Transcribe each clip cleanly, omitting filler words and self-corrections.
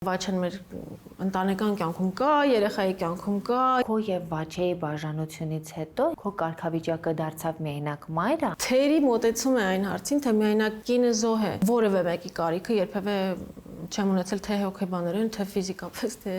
Վաչեն մեր ընտանեկան կյանքում կա, երեխայի կյանքում կա։ Քո եւ Վաչեի բաժանությունից հետո քո կարգավիճակը դարձավ միայնակ մայր։ Թերի մոտեցում է այն հարցին, թե միայնակ կինը զոհ է։ Որևէ մեկի կարիքը երբևէ չեմ ունեցել թե հոգեբաներեն, թե ֆիզիկապես, թե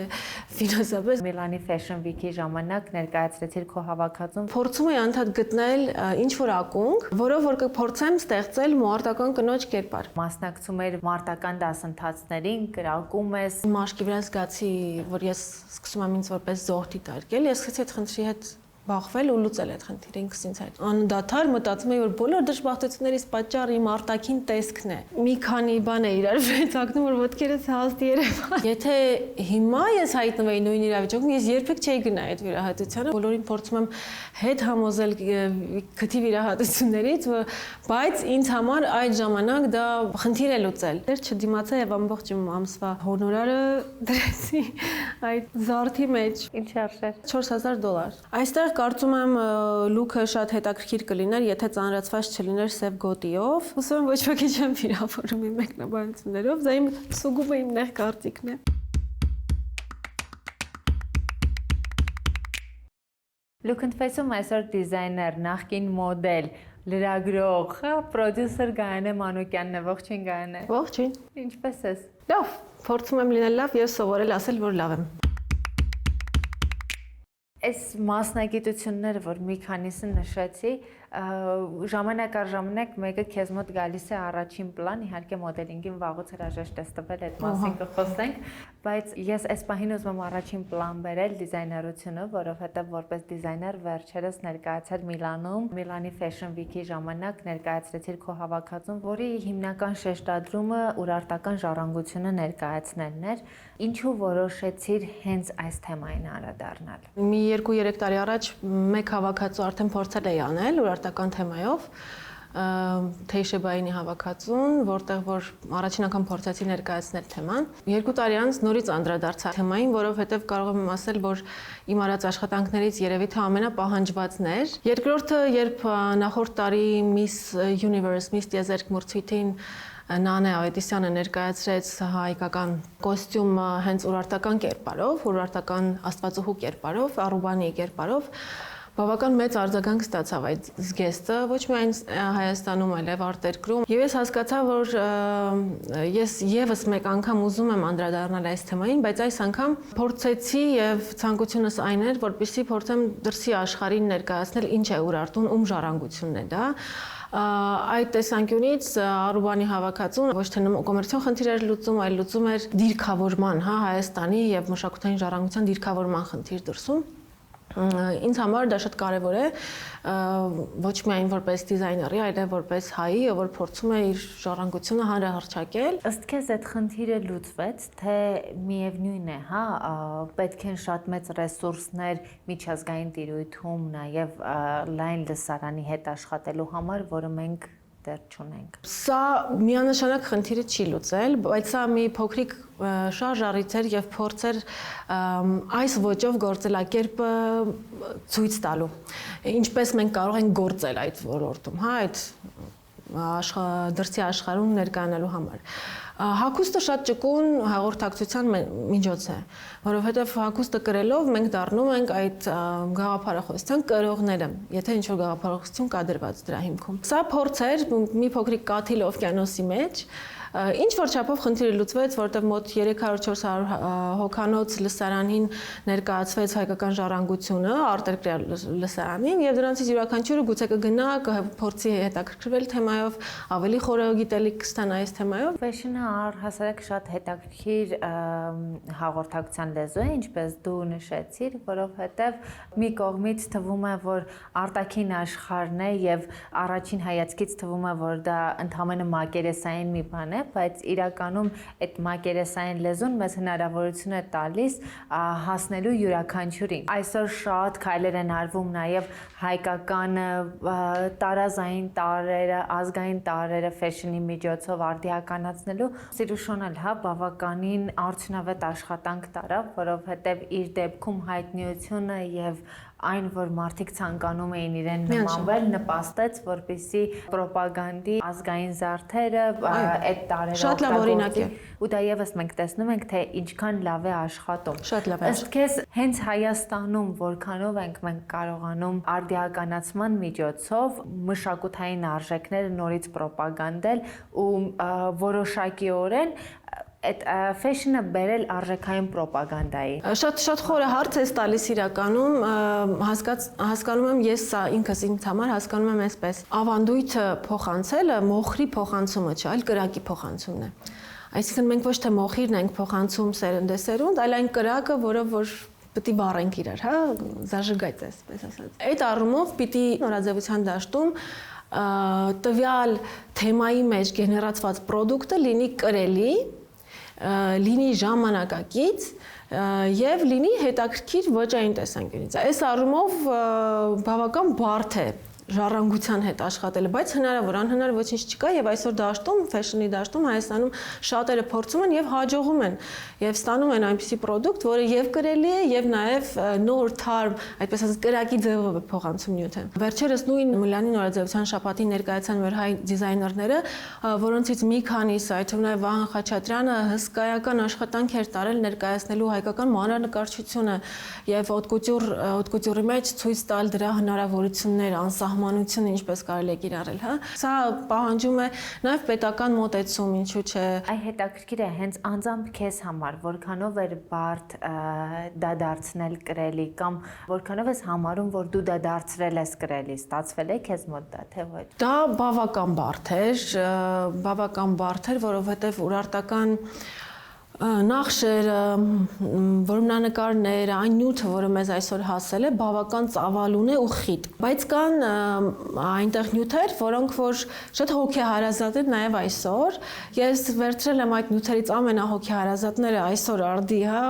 ֆինանսապես։ Միլանի Fashion Week-ի ժամանակ ներկայացրեցիր քո հավաքածուն։ Փորձում եմ անդադ գտնել ինչ-որ ակունք, որով որ կփորձեմ ստեղծել մարտական կնոջ կերպար։ Մասնակցում էր մարտական դասընթացներին, կրակում ես։ Մաշկի վրա զգացի, որ ես սկսում եմ ինձ որպես զոհ դիտարկել, ես սկսեցի այդ խնդրի հետ բախվել ու լուծել այդ խնդիրը ինքս ինձ հետ։ Անդադար մտածում էի, որ բոլոր դժբախտություններից պատճառը իմ արտաքին տեսքն է։ Մի քանի բան է իրար վերցակնում, որ ոտքերս հաստ երևան։ Եթե հիմա ես հայտնվեի նույն իրավիճակում, ես երբեք չէի գնա այդ վիրահատությանը։ Բոլորին փորձում եմ հետ համոզել քթի վիրահատություններից, բայց ինձ համար այդ ժամանակ դա խնդիր է լուծել։ Դեռ չդիմացա եւ ամբողջ իմ ամսվա հոնորարը դրեցի այդ զարդի մեջ։ Ինչ արժեր։ $4000։ Այստեղ կարծում եմ լուքը շատ հետաքրքիր կլիներ, եթե ծանրացված չլիներ սև գոտիով։ Հուսով եմ ոչ ոքի չեմ վիրավորում իմ մեկնաբանություններով, դա իմ սուգումը իմ նեղ կարծիքն է։ Look and Face-ում այսօր դիզայներ, նախկին մոդել, լրագրող, պրոդյուսեր Գայանե Մանուկյանն է, ողջույն Գայանե։ Ողջույն։ Ինչպե՞ս ես։ Լավ, փորձում եմ լինել լավ եւ սովորել ասել, որ լավ եմ։ Այս մասնագիտությունները, որ մի քանիսը նշեցի, ժամանակ առ ժամանակ մեկը քեզ մոտ գալիս է առաջին պլան, իհարկե մոդելինգին վաղուց հրաժեշտ ես տվել, այդ մասին կխոսենք, բայց ես այս պահին ուզում եմ առաջին պլան բերել դիզայներությունը, որովհետև որպես դիզայներ վերջերս ներկայացել Միլանում, Միլանի Fashion Week-ի ժամանակ ներկայացրեցիր քո հավաքածուն, որի հիմնական շեշտադրումը ուրարտական ժառանգությունը ներկայացնելն էր, ինչու որոշեցիր հենց այս թեմային անդրադառնալ։ Մի 2-3 տարի առաջ մեկ հավաքածու արդեն փորձել էի անել ուրարտական թեմայով, Թեյշեբայինի հավաքածուն, որտեղ որ առաջին անգամ փորձեցի ներկայացնել թեման։ 2 տարի անց նորից անդրադարձա թեմային, որովհետև կարող եմ ասել, որ իմ արած աշխատանքներից երևի թե ամենապահանջվածն էր։ Երկրորդը, երբ նախորդ տարի Miss Universe, Miss Տիեզերք մրցույթին Նանե Ավետիսյանը ներկայացրեց հայկական կոստյումը հենց ուրարտական կերպարով, ուրարտական աստվածուհու կերպարով, Արուբանի կերպարով, բավական մեծ արձագանք ստացավ այդ զգեստը, ոչ միայն Հայաստանում, այլև արտերկրում։ Եվ ես հասկացա, որ ես եւս մեկ անգամ ուզում եմ անդրադառնալ այս թեմային, բայց այս անգամ փորձեցի եւ ցանկությունս այն էր, որպեսզի փորձեմ դրսի աշխարհին ներկայացնել ինչ է Ուրարտուն, ում ժառանգությունն է դա։ Այդ տեսանկյունից Արուբանի հավաքածուն ոչ թե կոմերցիոն խնդիր էր լուծում, այլ լուծում էր դիրքավորման, Հայաստանի եւ մշակութային ժառանգության դիրքավորման խնդիր դրսում։ Ինձ համար դա շատ կարևոր է, ոչ միայն որպես դիզայների, այլև որպես հայի, որ փորձում է իր ժառանգությունը հանրահռչակել։ Ըստ քեզ այդ խնդիրը լուծվեց, թե միևնույն է, պետք են շատ մեծ ռեսուրսներ միջազգային տիրույթում, նաև լայն լսարանի հետ աշխատելու համար, որը մենք դեռ չունենք։ Սա միանշանակ խնդիրը չի լուծել, բայց սա մի փոքրիկ շարժառիթ էր եւ փորձ էր այս ոճով գործելակերպը ցույց տալու։ Ինչպես մենք կարող ենք գործել այդ ոլորտում, այդ դրսի աշխարհում ներկայանալու համար։ Հագուստը շատ ճկուն հաղորդակցության միջոց է, որովհետև հագուստը կրելով մենք դառնում ենք այդ գաղափարախոսության կրողները, եթե ինչ-որ գաղափարախոսություն կա դրված դրա հիմքում։ Սա փորձ էր մի փոքրիկ կաթիլ օվկիանոսի մեջ, ինչ որ չափով խնդիրը լուծվեց, որտեղ մոտ 300-400 հոգանոց լսարանին ներկայացվեց հայկական ժառանգությունը, արտերկրյա լսարանին, եւ դրանցից յուրաքանչյուրը գուցե կգնա, կփորձի հետաքրքրվել թեմայով, ավելի խորը գիտելիք կստանա այս թեմայով։ Ֆեշնը առհասարակ շատ հետաքրքիր հաղորդակցության լեզու է, ինչպես դու նշեցիր, որովհետև մի կողմից թվում է, որ արտաքին աշխարհն է եւ առաջին հայացքից թվում է, որ դա ընդհանրապես մակերեսային մի բան է, բայց իրականում այդ մակերեսային լեզուն մեզ հնարավորություն է տալիս հասնելու յուրաքանչյուրին։ Այսօր շատ քայլեր են արվում նաև հայկական տարազային տարրերը, ազգային տարրերը ֆեշնի միջոցով արդիականացնելու։ Սիրուշոն բավականին արդյունավետ աշխատանք տարավ, որովհետև իր դեպքում հայտնիությունը եւ այն որ մարդիկ ցանկանում էին իրեն նմանվել, նպաստեց, որպեսզի ռոպագանդի ազգային զարդերը այդ տարերով շատ լավ օրինակ է։ Ու դա եւս մենք տեսնում ենք, թե ինչքան լավ է աշխատում։ Շատ լավ է։ Ըստ քեզ հենց Հայաստանում որքանով ենք մենք կարողանում արդիականացման միջոցով մշակութային արժեքները նորից ռոպագանդել ու որոշակիորեն այդ ֆեշնը բերել արժեքային ռոպագանդայի։ Շատ խորը հարց է տալիս իրականում, հասկանում եմ ես սա ինքս ինձ համար հասկանում եմ այսպես։ Ավանդույթը փոխանցելը մոխրի փոխանցումը չէ, այլ կրակի փոխանցումն է։ Այսինքն մենք ոչ թե մոխիրն ենք փոխանցում սերնդեսերունդ, այլ այն կրակը, որը որ պետք է վառենք իրար, հա, զաժգայց այսպես ասած։ Այդ առումով պիտի նորաձևության դաշտում տվյալ թեմայի մեջ գեներացված պրոդուկտը լինի կրելի, լինի ժամանակակից եւ լինի հետաքրքիր ոճային տեսանկյունից։ Այս առումով բավական բարդ է ժառանգության հետ աշխատելը, բայց հնարավոր, անհնար ոչինչ չկա եւ այսօր դաշտում, ֆեշնի դաշտում Հայաստանում շատերը փորձում են եւ հաջողում են եւ ստանում են այնպիսի պրոդուկտ, որը եւ կրելի է եւ նաեւ նոր թարմ, այդպես ասած կրակի ձևով է փոխանցում նյութը։ Վերջերս նույն Մլյանի նորաձևության շաբաթին ներկայացան մեր հայ դիզայներները, որոնցից մի քանիսը, այդ թվում նաեւ Վահան Խաչատրյանը հսկայական աշխատանք էր տարել ներկայացնելու հայկական մանրանկարչությունը եւ օտկուտյուրի մեջ ցույց տալ դրա հնարավորությունները, անսահմանությունը ինչպես կարելի է կիրառել, հա։ Սա պահանջում է նաև պետական մոտեցում, ինչու՞ չէ։ Այ հետաքրքիր է հենց անձամբ քեզ համար, որքանով էր բարդ դա դարձնել կրելի կամ որքանով ես համարում, որ դու դա դարձրել ես կրելի, ստացվել է քեզ մոտ դա, թե ոչ։ Դա բավական բարդ էր, որովհետև ուրարտական նախշերը, որմնանկարները, այն նյութը, որը մեզ այսօր հասել է, բավական ծավալուն է ու խիտ։ Բայց կան այնտեղ նյութեր, որոնք որ շատ հոգեհարազատ են նաև այսօր։ Ես վերցրել եմ այդ նյութերից ամենահոգեհարազատները այսօր արդի, հա,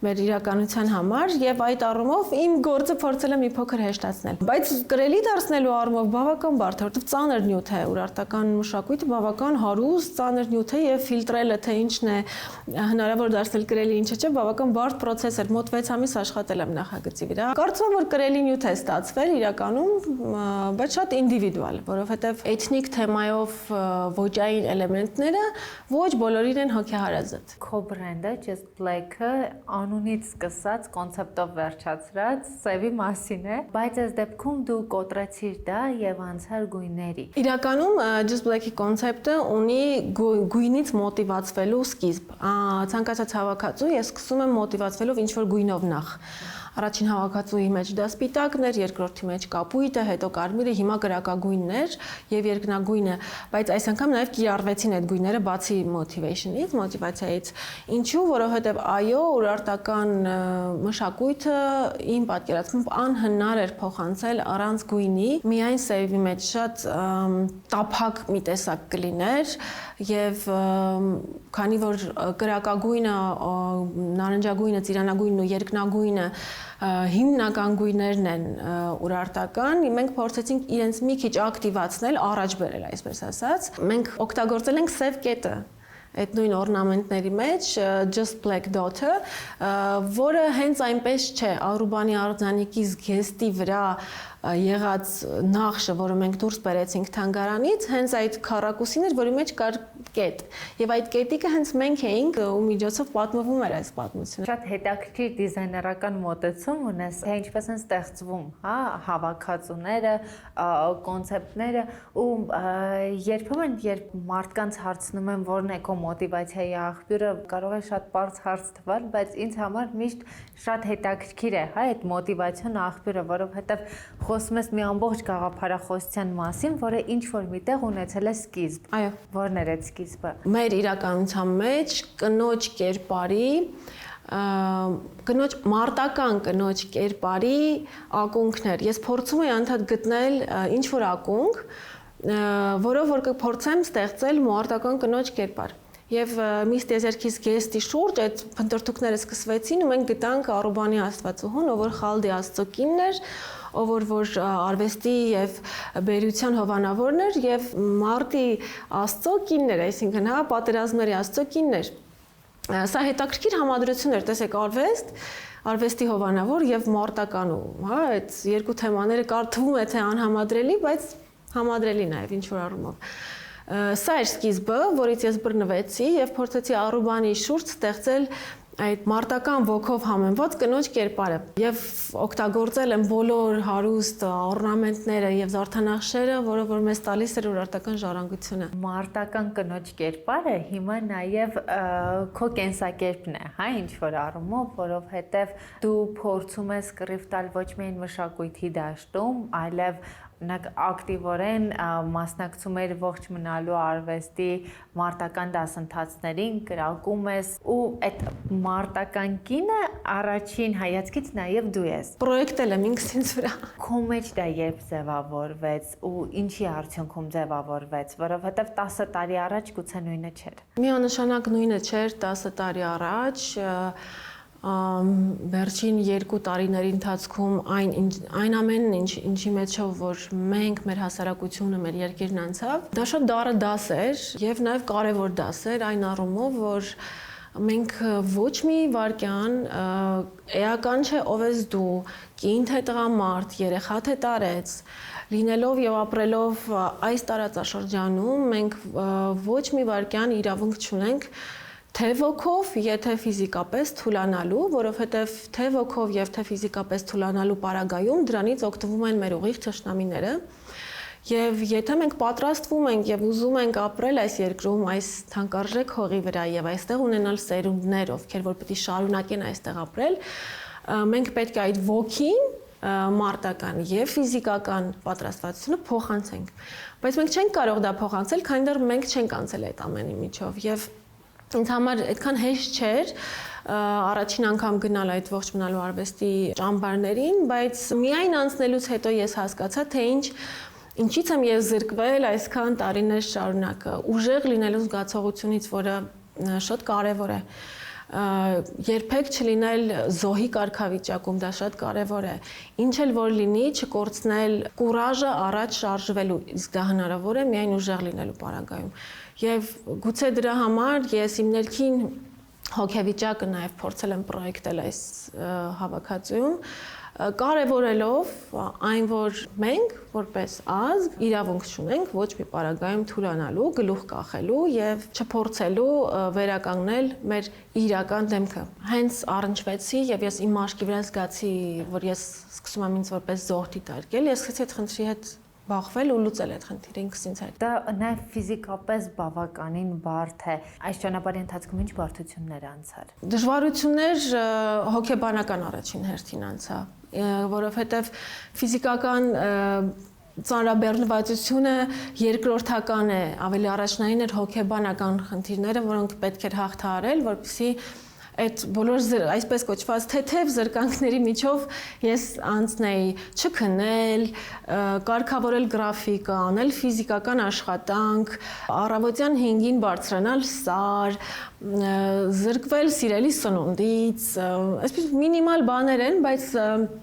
մեր իրականության համար եւ այդ առումով իմ գործը փորձել եմ մի փոքր հեշտացնել։ Բայց կրելի դարձնելու առումով բավական բարդ է, որովհետեւ ծանր նյութ է, ուրարտական մշակույթը բավական հարուստ ծանր նյութ է եւ ֆիլտրելը թե ինչն է հնարավոր դարձնել կրելի ինչը չէ, բավական բարդ process էր, մոտ 6 ամիս աշխատել եմ նախագծի վրա։ Կարծում եմ, որ կրելի նյութ է ստացվել իրականում, բայց շատ ինդիվիդուալ, որովհետև էթնիկ թեմայով ոճային էլեմենտները ոչ բոլորին են հոգեհարազատ։ Քո բրենդը Just Black-ը անունից սկսած կոնցեպտով վերջացրած սևի մասին է, բայց այս դեպքում դու կոտրեցիր դա եւ անցար գույների։ Իրականում Just Black-ի կոնցեպտը ունի գույնից մոտիվացվելու սկիզբ։ Ցանկացած հավաքածու ես սկսում եմ մոտիվացվելով ինչ-որ գույնով նախ։ Առաջին հավաքածուի մեջ դա սպիտակն էր, երկրորդի մեջ կապույտը, հետո կարմիրը, հիմա կրակագույնն էր եւ երկնագույնը, բայց այս անգամ նաեւ կիրառվեցին այդ գույները բացի motivation-ից, մոտիվացիայից։ Ինչու, որովհետեւ այո, ուրարտական մշակույթը իմ պատկերացմամբ անհնար էր փոխանցել առանց գույնի, միայն սևի մեջ շատ տափակ մի տեսակ կլիներ եւ քանի որ կրակագույնը, նարնջագույնը, ծիրանագույնն ու երկնագույնը հիմնական գույներն են ուրարտական, մենք փորձեցինք իրենց մի քիչ ակտիվացնել, առաջ բերել, այսպես ասած։ Մենք օգտագործել ենք սև կետը այդ նույն օրնամենտների մեջ Just Black Dot-ը, որը հենց այնպես չէ, Արուբանի արձանիկի զգեստի վրա եղած նախշը, որը մենք դուրս բերեցինք թանգարանից, հենց այդ քառակուսին էր, որի մեջ կար կետ։ Եվ այդ կետիկը հենց մենք էինք ու միջոցով պատմվում էր այս պատմությունը։ Շատ հետաքրքիր դիզայներական մոտեցում ունես, թե ինչպես են ստեղծվում, հա, հավաքածուները, կոնցեպտները ու երբեմն երբ մարդկանց հարցնում են որն է քո մոտիվացիայի աղբյուրը, կարող է շատ բարձ հարց թվալ, բայց ինձ համար միշտ շատ հետաքրքիր է, հա, այդ մոտիվացիոն աղբյուրը, որովհետև խոսում ես մի ամբողջ գաղափարախոսության մասին, որը ինչ որ միտեղ ունեցել է սկիզբ։ Այո, որն էր այդ սկիզբը։ Մեր իրականության մեջ կնոջ կերպարի մարտական կնոջ կերպարի ակունքներ։ Ես փորձում եմ անդադ գտնել ինչ որ ակունք, որով որ կփորձեմ ստեղծել մարտական կնոջ կերպար։ Եվ մի ստեզերքի զգեստի շուրջ այդ փնտրտուքները սկսվեցին ու մենք գտանք Արուբանի աստվածուհուն, ով որ Խալդի աստծո կինն էր, ով որ արվեստի եւ բերության հովանավորն էր եւ մարտի աստծո կինն էր, այսինքն հա պատերազմների աստծո կինն էր։ Սա հետաքրքիր համադրություն էր, տեսեք, արվեստի հովանավոր եւ մարտականու, հա, այդ երկու թեմաները թվում է թե անհամադրելի, բայց համադրելի նաեւ ինչ որ առումով։ Սա էր սկիզբը, որից ես բռնվեցի եւ փորձեցի Արուբանի շուրջ ստեղծել այդ մարտական ոգով համեմված կնոջ կերպարը եւ օգտագործել եմ բոլոր հարուստ օրնամենտները եւ զարդանախշերը, որը որ մեզ տալիս էր ուրարտական ժառանգությունը։ Մարտական կնոջ կերպարը հիմա նաեւ քո կենսակերպն է, հա, ինչ որ առումով, որովհետեւ դու փորձում ես կռիվ տալ ոչ միայն մշակույթի դաշտում, այլև ակտիվորեն մասնակցում էր ողջ մնալու արվեստի մարտական դասընթացներին, կրակում ես ու այդ մարտական կինը առաջին հայացքից նաև դու ես։ Պրոյեկտել եմ ինքս ինձ վրա։ Քո մեջ դա երբ ձևավորվեց ու ինչի արդյունքում ձևավորվեց, որովհետև 10 տարի առաջ գուցե նույնը չէր։ Միանշանակ նույնը չէր 10 տարի առաջ, վերջին 2 տարիների ընթացքում այն ամենն ինչի մեջով որ մենք մեր հասարակությունը, մեր երկիրն անցավ, դա շատ դառը դաս էր եւ նաեւ կարեւոր դաս էր այն առումով, որ մենք ոչ մի վարքյան էական չէ ով ես դու, կին թե տղամարդ, երեխա թե տարեց, լինելով եւ ապրելով այս տարածաշրջանում մենք ոչ մի վարքյան իրավունք չունենք թե ոգով, եթե ֆիզիկապես թուլանալու, որովհետև թե ոգով եւ թե ֆիզիկապես թուլանալու պարագայում դրանից օգտվում են մեր ուղիղ թշնամիները։ Եվ եթե մենք պատրաստվում ենք եւ ուզում ենք ապրել այս երկրում, այս թանկարժեք հողի վրա եւ այստեղ ունենալ սերունդներ, ովքեր որ պետք է շարունակեն այստեղ ապրել, մենք պետք է այդ ոգին մարտական եւ ֆիզիկական պատրաստվածությունը փոխանցենք։ Բայց մենք չենք կարող դա փոխանցել, քանի դեռ մենք չենք անցել այդ ամենի միջով եւ ինձ համար այդքան հեշտ չէր առաջին անգամ գնալ այդ ողջ մնալու արվեստի ճամբարներին, բայց միայն անցնելուց հետո ես հասկացա, թե ինչից եմ ես զրկվել այսքան տարիներ շարունակ, ուժեղ լինելու զգացողությունից, որը շատ կարևոր է։ Երբեք չլինել զոհի կարգավիճակում, դա շատ կարևոր է։ Ինչ էլ որ լինի, չկորցնել կուրաժը առաջ շարժվելու, իսկ դա հնարավոր է միայն ուժեղ լինելու պարագայում։ Եվ գուցե դրա համար ես իմ ներքին հոգեվիճակը նաև փորձել եմ պրոյեկտել այս հավաքածուում, կարևորելով այն, որ մենք որպես ազգ իրավունք չունենք ոչ մի պարագայում թուլանալու, գլուխ կախելու եւ չփորձելու վերականգնել մեր իրական դեմքը։ Հենց առնչվեցի եւ ես իմ մաշկի վրա զգացի, որ ես սկսում եմ ինձ որպես զոհ դիտարկել, ես սկսեցի այդ խնդրի հետ բախվել ու լուծել այդ խնդիրը ինքս ինձ հետ։ Դա նաև ֆիզիկապես բավականին բարդ է։ Այս ճանապարհի ընթացքում ինչ բարդություններ անցար։ Դժվարություններ հոգեբանական առաջին հերթին անցա, որովհետև ֆիզիկական ծանրաբեռնվածությունը երկրորդական է, ավելի առաջնային էր հոգեբանական խնդիրները, որոնք պետք էր հաղթահարել, որպեսզի այդ բոլոր այսպես կոչված թեթև զրկանքների միջով ես անցնեի չքնել, կարգավորել գրաֆիկ, անել ֆիզիկական աշխատանք, առավոտյան 5-ին բարձրանալ սար, զրկվել սիրելի սնունդից, այսպես մինիմալ բաներ են, բայց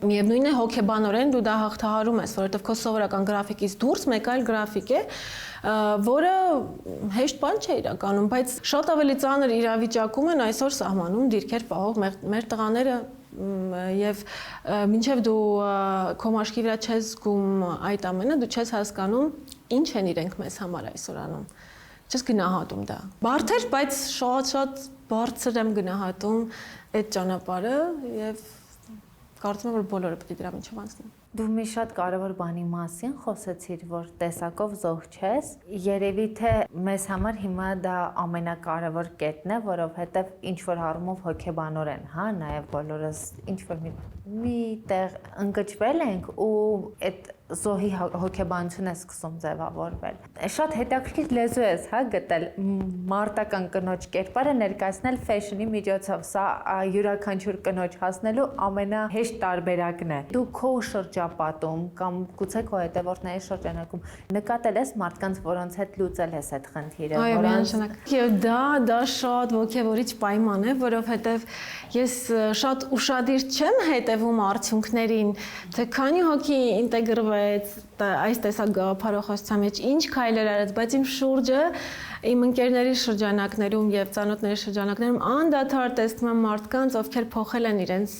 միևնույն է հոգեբանորեն դու դա հաղթահարում ես, որովհետև քո սովորական գրաֆիկից դուրս մեկ այլ գրաֆիկ է, որը հեշտ բան չէ իրականում, բայց շատ ավելի ծանր իրավիճակում են այսօր սահմանում դիրքեր պահող մեր տղաները եւ մինչեւ դու քո մաշկի վրա չես զգում այդ ամենը, դու չես հասկանում ինչ են իրենք մեզ համար այսօր անում։ Չես գնահատում դա։ Բարդ էր, բայց շատ բարձր եմ գնահատում այդ ճանապարհը եւ կարծում եմ որ բոլորը պետք է դրա միջով անցնեն։ Դու մի շատ կարևոր բանի մասին խոսեցիր, որ տեսակով զոհ չես։ Երևի թե մեզ համար հիմա դա ամենակարևոր կետն է, որովհետև ինչ որ առումով հոգեբանորեն, հա, նաև բոլորս ինչ որ մի տեղ ընկճվել ենք ու այդ զոհի հոգեբանությունը սկսում ձևավորվել։ Շատ հետաքրքիր լեզու ես, հա, գտել մարտական կնոջ կերպարը ներկայացնել ֆեշնի միջոցով։ Սա յուրաքանչյուր կնոջ հասնելու ամենահեշտ տարբերակն է։ Դու քո շրջապատում կամ գուցե քո հետևորդների շրջանակում նկատել ես մարդկանց, որոնց հետ լուծել ես այդ խնդիրը, Այո, միանշանակ։ Եվ դա շատ ոգևորիչ պայման է, որովհետև ես շատ ուշադիր չեմ հետևում արդյունքներին, թե քանի հոգի ինտեգրվեց այս տեսակ գաղափարախոսության մեջ, ինչ քայլեր արեց, բայց իմ շուրջը Իմ ընկերների շրջանակներում եւ ծանոթների շրջանակներում անդադար տեսնում եմ մարդկանց, ովքեր փոխել են իրենց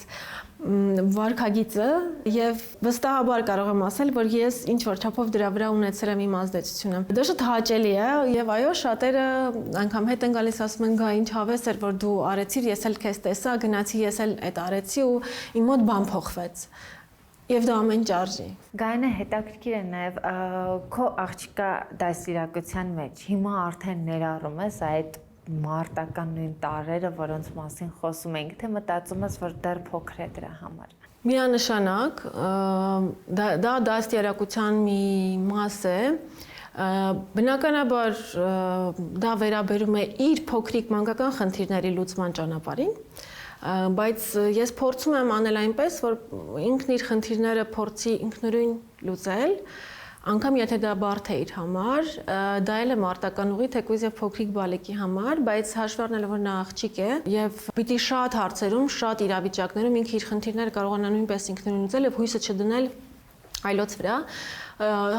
վարքագիծը եւ վստահաբար կարող եմ ասել, որ ես ինչ որ չափով դրա վրա ունեցել եմ իմ ազդեցությունը։ Դա շատ հաճելի է եւ այո, շատերը անգամ հետ են գալիս ասում են, գա ինչ հավես էր, որ դու արեցիր, ես էլ քեզ տեսա, գնացի, ես էլ այդ արեցի ու իմ մոտ բան փոխվեց։ Եվ դա ամեն ճարժի։ Գայնը հետաքրքիր է նաև քո աղջիկա դասիրակության մեջ հիմա արդեն ներառում ես այդ մարտական նույն տարրերը, որոնց մասին խոսում ենք, թե մտածում ես, որ դեռ փոքր է դրա համար։ Միանշանակ, դա դաստիարակության մի մաս է, բնականաբար դա վերաբերում է իր փոքրիկ մանկական խնդիրների լուծման ճանապարհին, բայց ես փորձում եմ անել այնպես, որ ինքն իր խնդիրները փորձի ինքնուրույն լուծել, անգամ եթե դա բարդ է իր համար, դա էլ է մարտական ուղի, թեկուզ եւ փոքրիկ բալիկի համար, բայց հաշվի առնելով որ նա աղջիկ է եւ պիտի շատ հարցերում, շատ իրավիճակներում ինքը իր խնդիրները կարողանա նույնպես ինքնուրույն լուծել եւ հույսը չդնել այլոց վրա,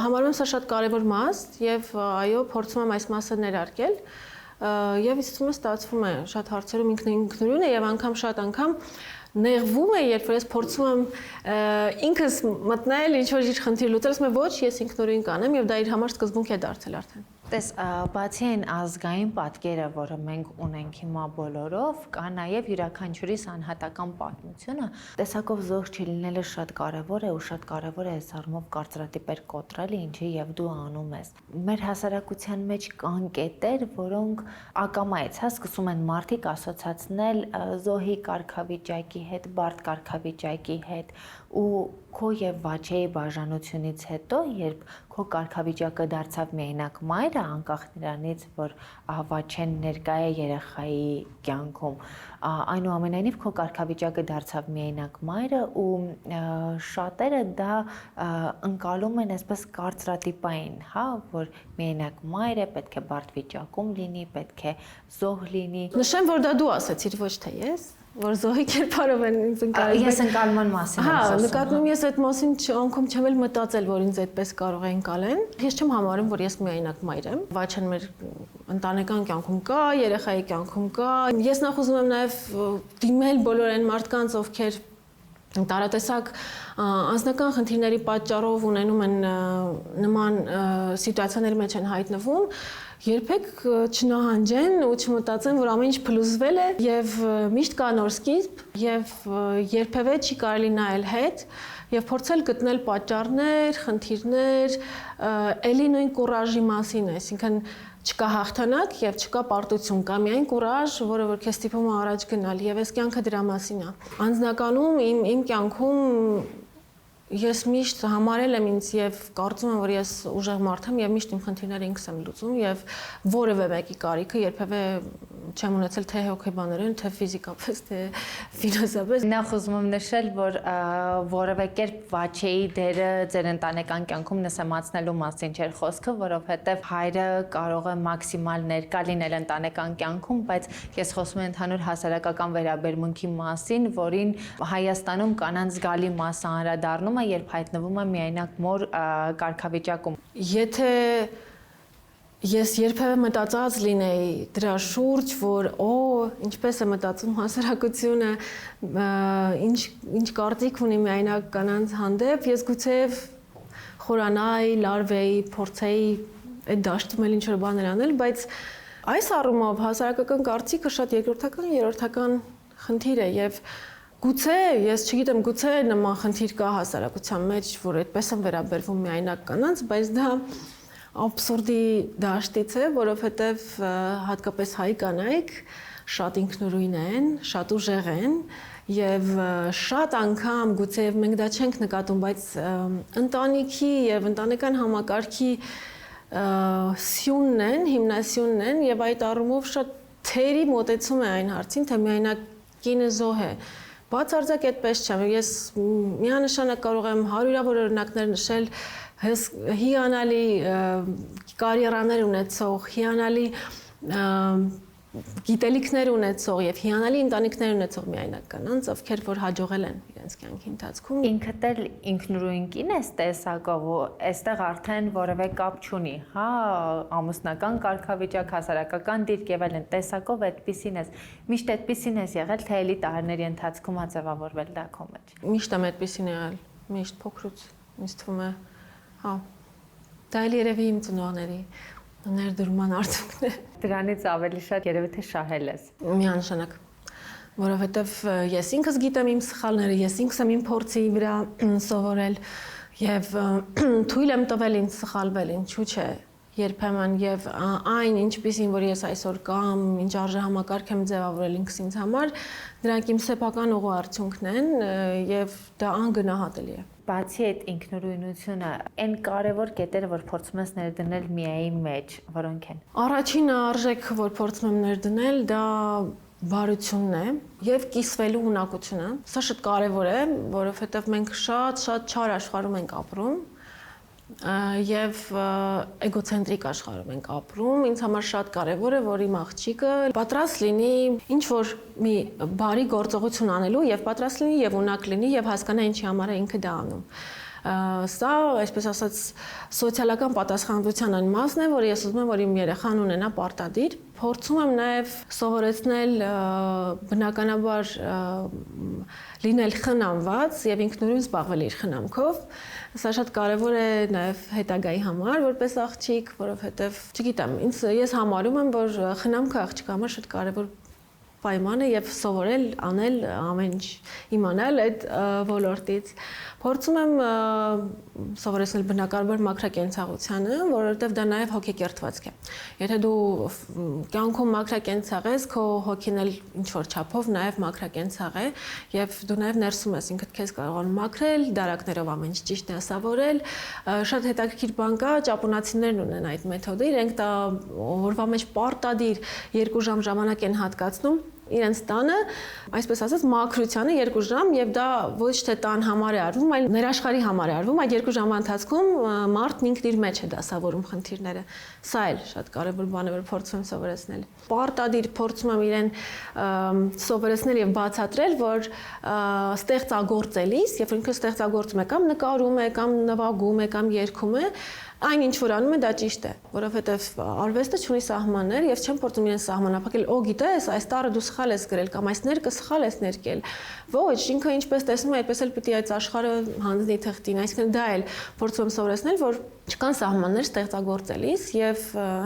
համարում եմ սա շատ կարեւոր մաս եւ այո, փորձում եմ այս մասը ներարկել եւ իստում է ստացվում է շատ հարցերում ինքնուրույն է եւ անգամ շատ անգամ նեղվում է, երբ որ ես փորձում եմ ինքս մտնել ինչ որ իր խնդիր լուծել, ասում եմ ոչ, ես ինքնուրույն կանեմ եւ դա իր համար սկզբունք է դարձել արդեն։ Տես, բացի այն ազգային պատկերը, որը մենք ունենք հիմա բոլորով, կա նաև յուրաքանչյուրիս անհատական պատմությունը, տեսակով զոհ չլինելը շատ կարևոր է ու շատ կարևոր է այս առումով կարծրատիպեր կոտրելը, ինչի եւ դու անում ես։ Մեր հասարակության մեջ կան կետեր, որոնք ակամայից սկսում են մարդիկ ասոցացնել զոհի կարգավիճակի հետ, բարդ կարգավիճակի հետ ու քո եւ Վաչեի բաժանությունից հետո, երբ քո կարգավիճակը դարձավ միայնակ մայրը, անկախ նրանից, որ Վաչեն ներկա է երեխայի կյանքում, այնուամենայնիվ քո կարգավիճակը դարձավ միայնակ մայրը ու շատերը դա ընկալում են այսպես կարծրատիպային, հա, որ միայնակ մայրը պետք է բարդ վիճակում լինի, պետք է զոհ լինի։ Նշեմ, որ դա դու ասացիր, ոչ թե ես, որ զոհի կերպարով են ինձ ընկալել։ Ես ընկալման մասին եմ խոսում։ Հա, խոսում։ նկատում ես այդ մասին անգամ չեմ էլ մտածել, որ ինձ այդպես կարող է ընկալեն։ Ես չեմ համարում, որ ես միայնակ մայր եմ։ Վաչեն մեր ընտանեկան կյանքում կա, երեխայի կյանքում կա։ Ես նախ ուզում եմ նաև դիմել բոլոր այն մարդկանց, ովքեր տարատեսակ անձնական խնդիրների պատճառով ունենում են նման սիտուացիաների մեջ են հայտնվում, երբեք չնահանջեն ու չմտածեն, որ ամեն ինչ փլուզվել է եւ միշտ կա նոր սկիզբ եւ երբևէ չի կարելի նայել հետ եւ փորձել գտնել պատճառներ, խնդիրներ, ելի նույն կուրաժի մասին, այսինքն չկա հաղթանակ եւ չկա պարտություն, կա միայն կուրաժ, որը որ քեզ ստիպում է առաջ գնալ եւ այս կյանքը դրա մասին է։ Անձնականում իմ կյանքում ես միշտ համարել եմ ինձ եւ կարծում եմ, որ ես ուժեղ մարդ եմ եւ միշտ իմ խնդիրները ինքս եմ լուծում եւ որևէ մեկի կարիքը երբևէ չեմ ունեցել թե հոգեբանորեն, թե ֆիզիկապես, թե ֆինանսապես։ Նախ ուզում եմ նշել, որ որևէ կերպ Վաչեի դերը ձեր ընտանեկան կյանքում նսեմացնելու մասին չէր խոսքը, որովհետև հայրը կարող է մաքսիմալ ներկա լինել ընտանեկան կյանքում, բայց ես խոսում եմ ընդհանուր հասարակական վերաբերմունքի մասին, որին Հայաստանում կանանց զգալի մասը անդրադառնում է, երբ հայտնվում է միայնակ մոր կարգավիճակում։ Եթե ես երբևէ մտածած լինեի դրա շուրջ, որ ինչպես է մտածում հասարակությունը, ինչ կարծիք ունի միայնակ կանանց հանդեպ, ես գուցեև խորանայի, լարվեի, փորձեի այդ դաշտում էլ ինչ-որ բաներ անել, բայց այս առումով հասարակական կարծիքը շատ երկրորդական, երրորդական խնդիր է եւ գուցե, ես չգիտեմ, գուցե նման խնդիր կա հասարակության մեջ, որ այդպես են վերաբերվում միայնակ կանանց, բայց դա աբսուրդի դաշտից է, որովհետև հատկապես հայ կանայք շատ ինքնուրույն են, շատ ուժեղ են եւ շատ անգամ գուցեև մենք դա չենք նկատում, բայց ընտանիքի եւ ընտանեկան համակարգի սյունն են, հիմնասյունն են եւ այդ առումով շատ թերի մոտեցում է այն հարցին, թե միայնակ կինը զոհ է։ Բացարձակ այդպես չէ։ Ես միանշանակ կարող եմ հարյուրավոր օրինակներ նշել հիանալի կարիերաներ ունեցող, հիանալի գիտելիքներ ունեցող եւ հիանալի ընտանիքներ ունեցող միայնակ կանանց, ովքեր որ հաջողել են իրենց կյանքի ընթացքում։ Ինքդ էլ ինքնուրույն կին ես տեսակով ու այստեղ արդեն որևէ կապ չունի, հա, ամուսնական կարգավիճակ, հասարակական դիրք եւ այլն տեսակով այդպեսին ես։ Միշտ այդպեսին ես եղել, թե էլի տարիների ընթացքում ա ձևավորվել դա քո մեջ։ Միշտ եմ այդպեսին եղել, միշտ փոքրուց ինձ թվում է, հա, դա էլ երևի իմ ծնողների ներդրման արդյունքն է։ Դրանից ավելի շատ երևի թե շահել ես։ Միանշանակ, որովհետև ես ինքս գիտեմ իմ սխալները, ես ինքս եմ իմ փորձի վրա սովորել եւ թույլ եմ տվել ինձ սխալվել, ինչու՞ չէ։ Երբեմն եւ այն ինչպեսին որ ես այսօր կամ ինչ արժե համակարգ եմ ձևավորել ինքս ինձ համար, դրանք իմ սեփական ուղու արդյունքն են եւ դա անգնահատելի է։ Բացի այդ ինքնուրույնությունը, այն կարևոր կետերը, որ փորձում ես ներդնել միայի մեջ, որոնք են։ Առաջին արժեքը, որ փորձում եմ ներդնել, դա բարությունն է եւ կիսվելու ունակությունը։ Սա շատ կարևոր է, որովհետեւ մենք շատ չար աշխարհում ենք ապրում եւ էգոցենտրիկ աշխարհում ենք ապրում։ Ինձ համար շատ կարևոր է, որ իմ աղջիկը պատրաստ լինի ինչ որ մի բարի գործողություն անելու եւ պատրաստ լինի եւ ունակ լինի եւ հասկանա ինչի համար է ինքը դա անում։ Սա, այսպես ասած, սոցիալական պատասխանատվության այն մասն է, որ ես ուզում եմ, որ իմ երեխան ունենա պարտադիր։ Փորձում եմ նաև սովորեցնել բնականաբար լինել խնամված եւ ինքնուրույն զբաղվել իր խնամքով։ Սա շատ կարևոր է նաև հետագայի համար, որպես աղջիկ, որովհետեւ, չգիտեմ, ես համարում եմ, որ խնամքը աղջկա համար շատ կարևոր պայման է եւ սովորել անել ամեն ինչ իմանալ այդ ոլորտից փորձում եմ սովորեցնել բնականաբար մաքրակենցաղությանը, որովհետեւ դա նաեւ հոգեկերտվածք է։ Եթե դու կյանքում մաքրակենցաղ ես, քո հոգին էլ ինչ որ չափով նաեւ մաքրակենցաղ է եւ դու նաեւ ներսում ես ինքդ քեզ կարող մաքրել, դարակներով ամեն ինչ ճիշտ է ասավորել։ Շատ հետաքրքիր բան կա, ճապոնացիներն ունեն այդ մեթոդը, իրենք դա օրվա մեջ պարտադիր 2 ժամ ժամանակ են հատկացնում իրենց տանը, այսպես ասած, մաքրությանը 2 ժամ եւ դա ոչ թե տան համար է արվում, այլ ներաշխարհի համար է արվում։ Այդ 2 ժամվա ընթացքում մարդն ինքն իր մեջ է դասավորում խնդիրները։ Սա էլ շատ կարևոր բան է, որ փորձում եմ սովորեցնել։ Պարտադիր փորձում եմ իրեն սովորեցնել եւ բացատրել, որ ստեղծագործելիս, երբ որ ինքը ստեղծագործում է, կամ նկարում է, կամ նվագում է, կամ երգում է, այն ինչ որ անում է դա ճիշտ է, որովհետև արվեստը չունի սահմաններ եւ չեմ փորձում իրեն սահմանափակել։ Օ, գիտես, այս տառը դու սխալ ես գրել կամ այս ներկը սխալ ես ներկել։ Ոչ, ինքը ինչպես տեսնում է, այդպես էլ պիտի այդ աշխարհը հանձնի թղթին, այսինքն դա էլ փորձում եմ սովորեցնել, որ չկան սահմաններ ստեղծագործելիս եւ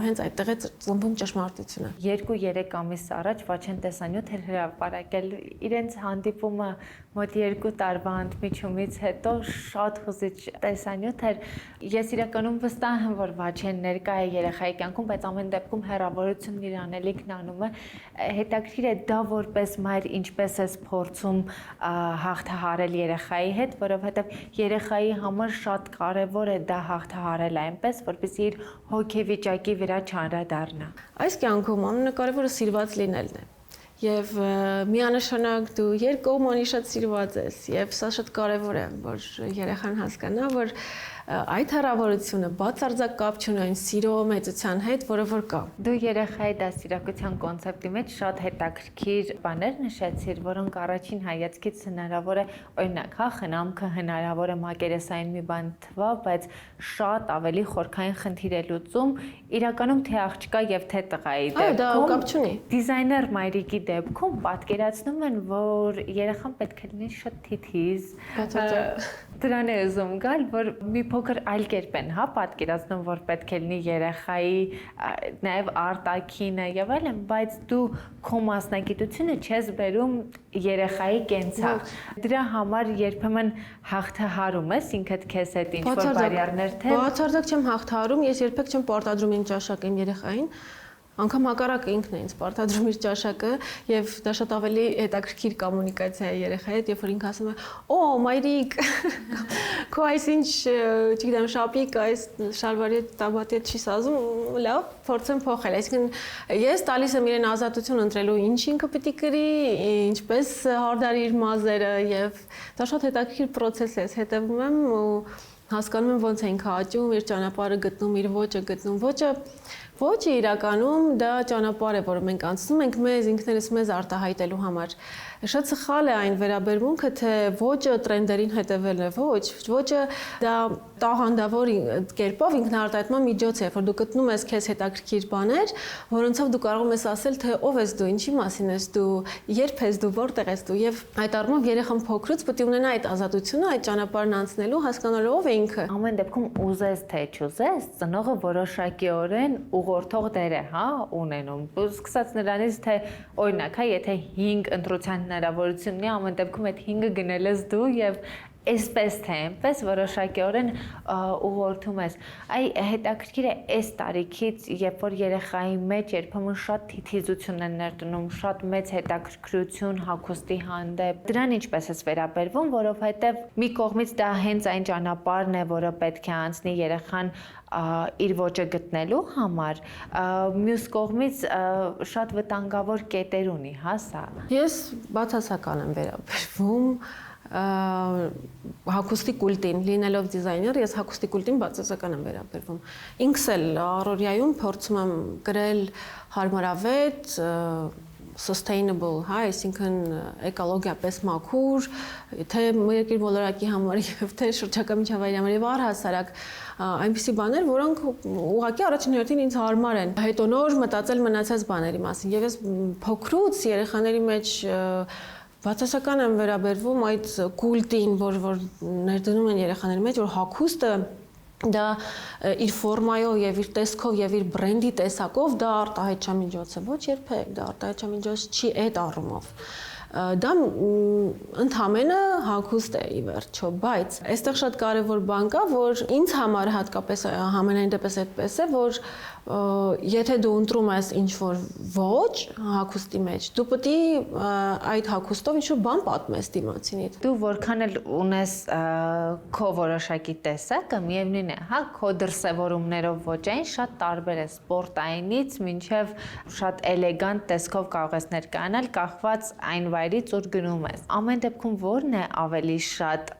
հենց այդտեղ է ծնվում ճշմարտությունը։ 2-3 ամիս առաջ Վաչեն Տեսանյութ էր հրապարակել իրենց հանդիպումը մոտ 2 տարվա ընդմիջումից հետո շատ հուզիչ տեսանյութ էր։ Ես իրականում վստահ եմ, որ Վաչեն ներկա է երեխայի կյանքում, բայց ամեն դեպքում հեռավորությունն իր անելիքն անում է։ Հետաքրքիր է դա որպես մայր ինչպես ես փորձում հաղթահարել երեխայի հետ, որովհետև երեխայի համար շատ կարևոր է դա հաղթահարել այնպես, որպեսզի իր հոգեվիճակի վրա չանդրադառնա։ Այս կյանքում ամենակարևորը սիրված լինելն է։ Եվ միանշանակ դու երկկողմանի շատ սիրված ես եւ սա շատ կարեւոր է, որ երեխան հասկանա, որ այդ հեռավորությունը բացարձակ կապ չունի այն սիրո մեծության հետ, որը որ կա։ Դու երեխայի դաստիարակության կոնցեպտի մեջ շատ հետաքրքիր բաներ նշեցիր, որոնք առաջին հայացքից հնարավոր է, օրինակ, հա, խնամքը հնարավոր է մակերեսային մի բան թվա, բայց շատ ավելի խորքային խնդիր է լուծում, իրականում թե աղջկա եւ թե տղայի դեպքում։ Դա կապ չունի։ Դիզայներ մայրիկի դեպքում պատկերացնում են, որ երեխան պետք է լինի շատ թիթիզ։ Դրան է ուզում գալ, որ մի փոքր այլ կերպ են, հա, պատկերացնում, որ պետք է լինի երեխայի նաև արտաքինը եւ այլն, բայց դու քո մասնագիտությունը չես բերում երեխայի կենցաղ։ Դրա համար երբեմն հաղթահարում ես ինքդ քեզ հետ ինչ որ բարիերներ թե։ Բացարձակ չեմ հաղթահարում, ես երբեք չեմ պարտադրում իմ ճաշակը իմ երեխային։ Անկամ հակառակը ինքն է ինձ պարտադրում իր ճաշակը եւ դա շատ ավելի հետաքրքիր կոմունիկացիա է երեխայի հետ, երբ որ ինքը ասում է. «Օ, մայրիկ, քո այսինչ, չգիտեմ, շապիկ, այս շալվարի տաբատի հետ չի սազում, լավ, փորձեմ փոխել»։ Այսինքն ես տալիս եմ իրեն ազատություն ընտրելու ինչ ինքը պիտի կրի, ինչպես հարդարի իր մազերը եւ դա շատ հետաքրքիր process է, հետևում եմ ու հասկանում եմ ոնց է ինքը աճում, իր ճանապարհը գտնում, իր ոճը գտնում, ոճը Ոճը իրականում դա ճանապարհ է, որը մենք անցնում ենք ինքներս մեզ արտահայտելու համար։ Շատ սխալ է այն վերաբերմունքը, թե ոճը տրենդերին հետևելն է, ոճը դա տաղանդավոր կերպով ինքնարտահայտման միջոց է, որ դու գտնում ես քեզ հետաքրքիր բաներ, որոնցով դու կարող ես ասել, թե ով ես դու, ինչի մասին ես դու, երբ ես դու, որտեղ ես դու, եւ այդ առումով երեխան փոքրուց պետք է ունենա այդ ազատությունը, այդ ճանապարհն անցնելու, հասկանալու ով է ինքը։ Ամեն դեպքում ուզես թե չուզես, ծնողը որոշակիորեն ուղղորդող դեր է, հա, ունենում։ Սկսած նրանից, թե օրինակ, հա, եթե 5 ընտրության հնարավորություն ունի, ամեն դեպքում այդ 5-ը գնել ես դու եւ այսպես թե այնպես որոշակիորեն ուղղորդում ես։ Այ հետաքրքիր է այս տարիքից, երբ որ երեխայի մեջ երբեմն շատ թիթիզություն են ներդնում, շատ մեծ հետաքրքրություն հագուստի հանդեպ։ Դրան ինչպես ես վերաբերվում, որովհետև մի կողմից դա հենց այն ճանապարհն է, որը պետք է անցնի երեխան իր ոճը գտնելու համար, մյուս կողմից շատ վտանգավոր կետեր ունի, հա սա։ Ես բացասական եմ վերաբերվում հագուստի կուլտին, լինելով դիզայներ, ես հագուստի կուլտին բացասական եմ վերաբերվում։ Ինքս էլ առօրյայում փորձում եմ գրել հարմարավետ, sustainable, հա, այսինքն էկոլոգիապես մաքուր, թե երկրի մոլորակի համար եւ թե շրջակա միջավայրի համար եւ առհասարակ այնպիսի բաներ, որոնք ուղղակի առաջին հերթին ինձ հարմար են։ Հետո նոր մտածել մնացած բաների մասին։ Եվ ես փոքրուց երեխաների մեջ բացասական եմ վերաբերվում այդ կուլտին, որ ներդնում են երեխաների մեջ, որ հագուստը դա իր ֆորմայով եւ իր տեսքով եւ իր բրենդի տեսակով դա արտահայտչամիջոց է, ոչ երբեք դա արտահայտչամիջոց չի այդ առումով։ Դա ընդհանրապես հագուստ է ի վերջո, բայց այստեղ շատ կարևոր բան կա, որ ինձ համար հատկապես համենայն դեպս այդպես է, որ եթե դու ընտրում ես ինչ-որ ոճ հագուստի մեջ, դու պետք է այդ հագուստով ինչ-որ բան պատմես դիմացինիդ։ Դու որքան էլ ունես քո որոշակի տեսակը, միևնույն է, հա, քո դրսևորումներով ոճային շատ տարբեր է, սպորտայինից մինչև շատ էլեգանտ տեսքով կարող ես ներկայանալ, կախված այն վայրից, ուր գնում ես։ Ամեն դեպքում ո՞րն է ավելի շատ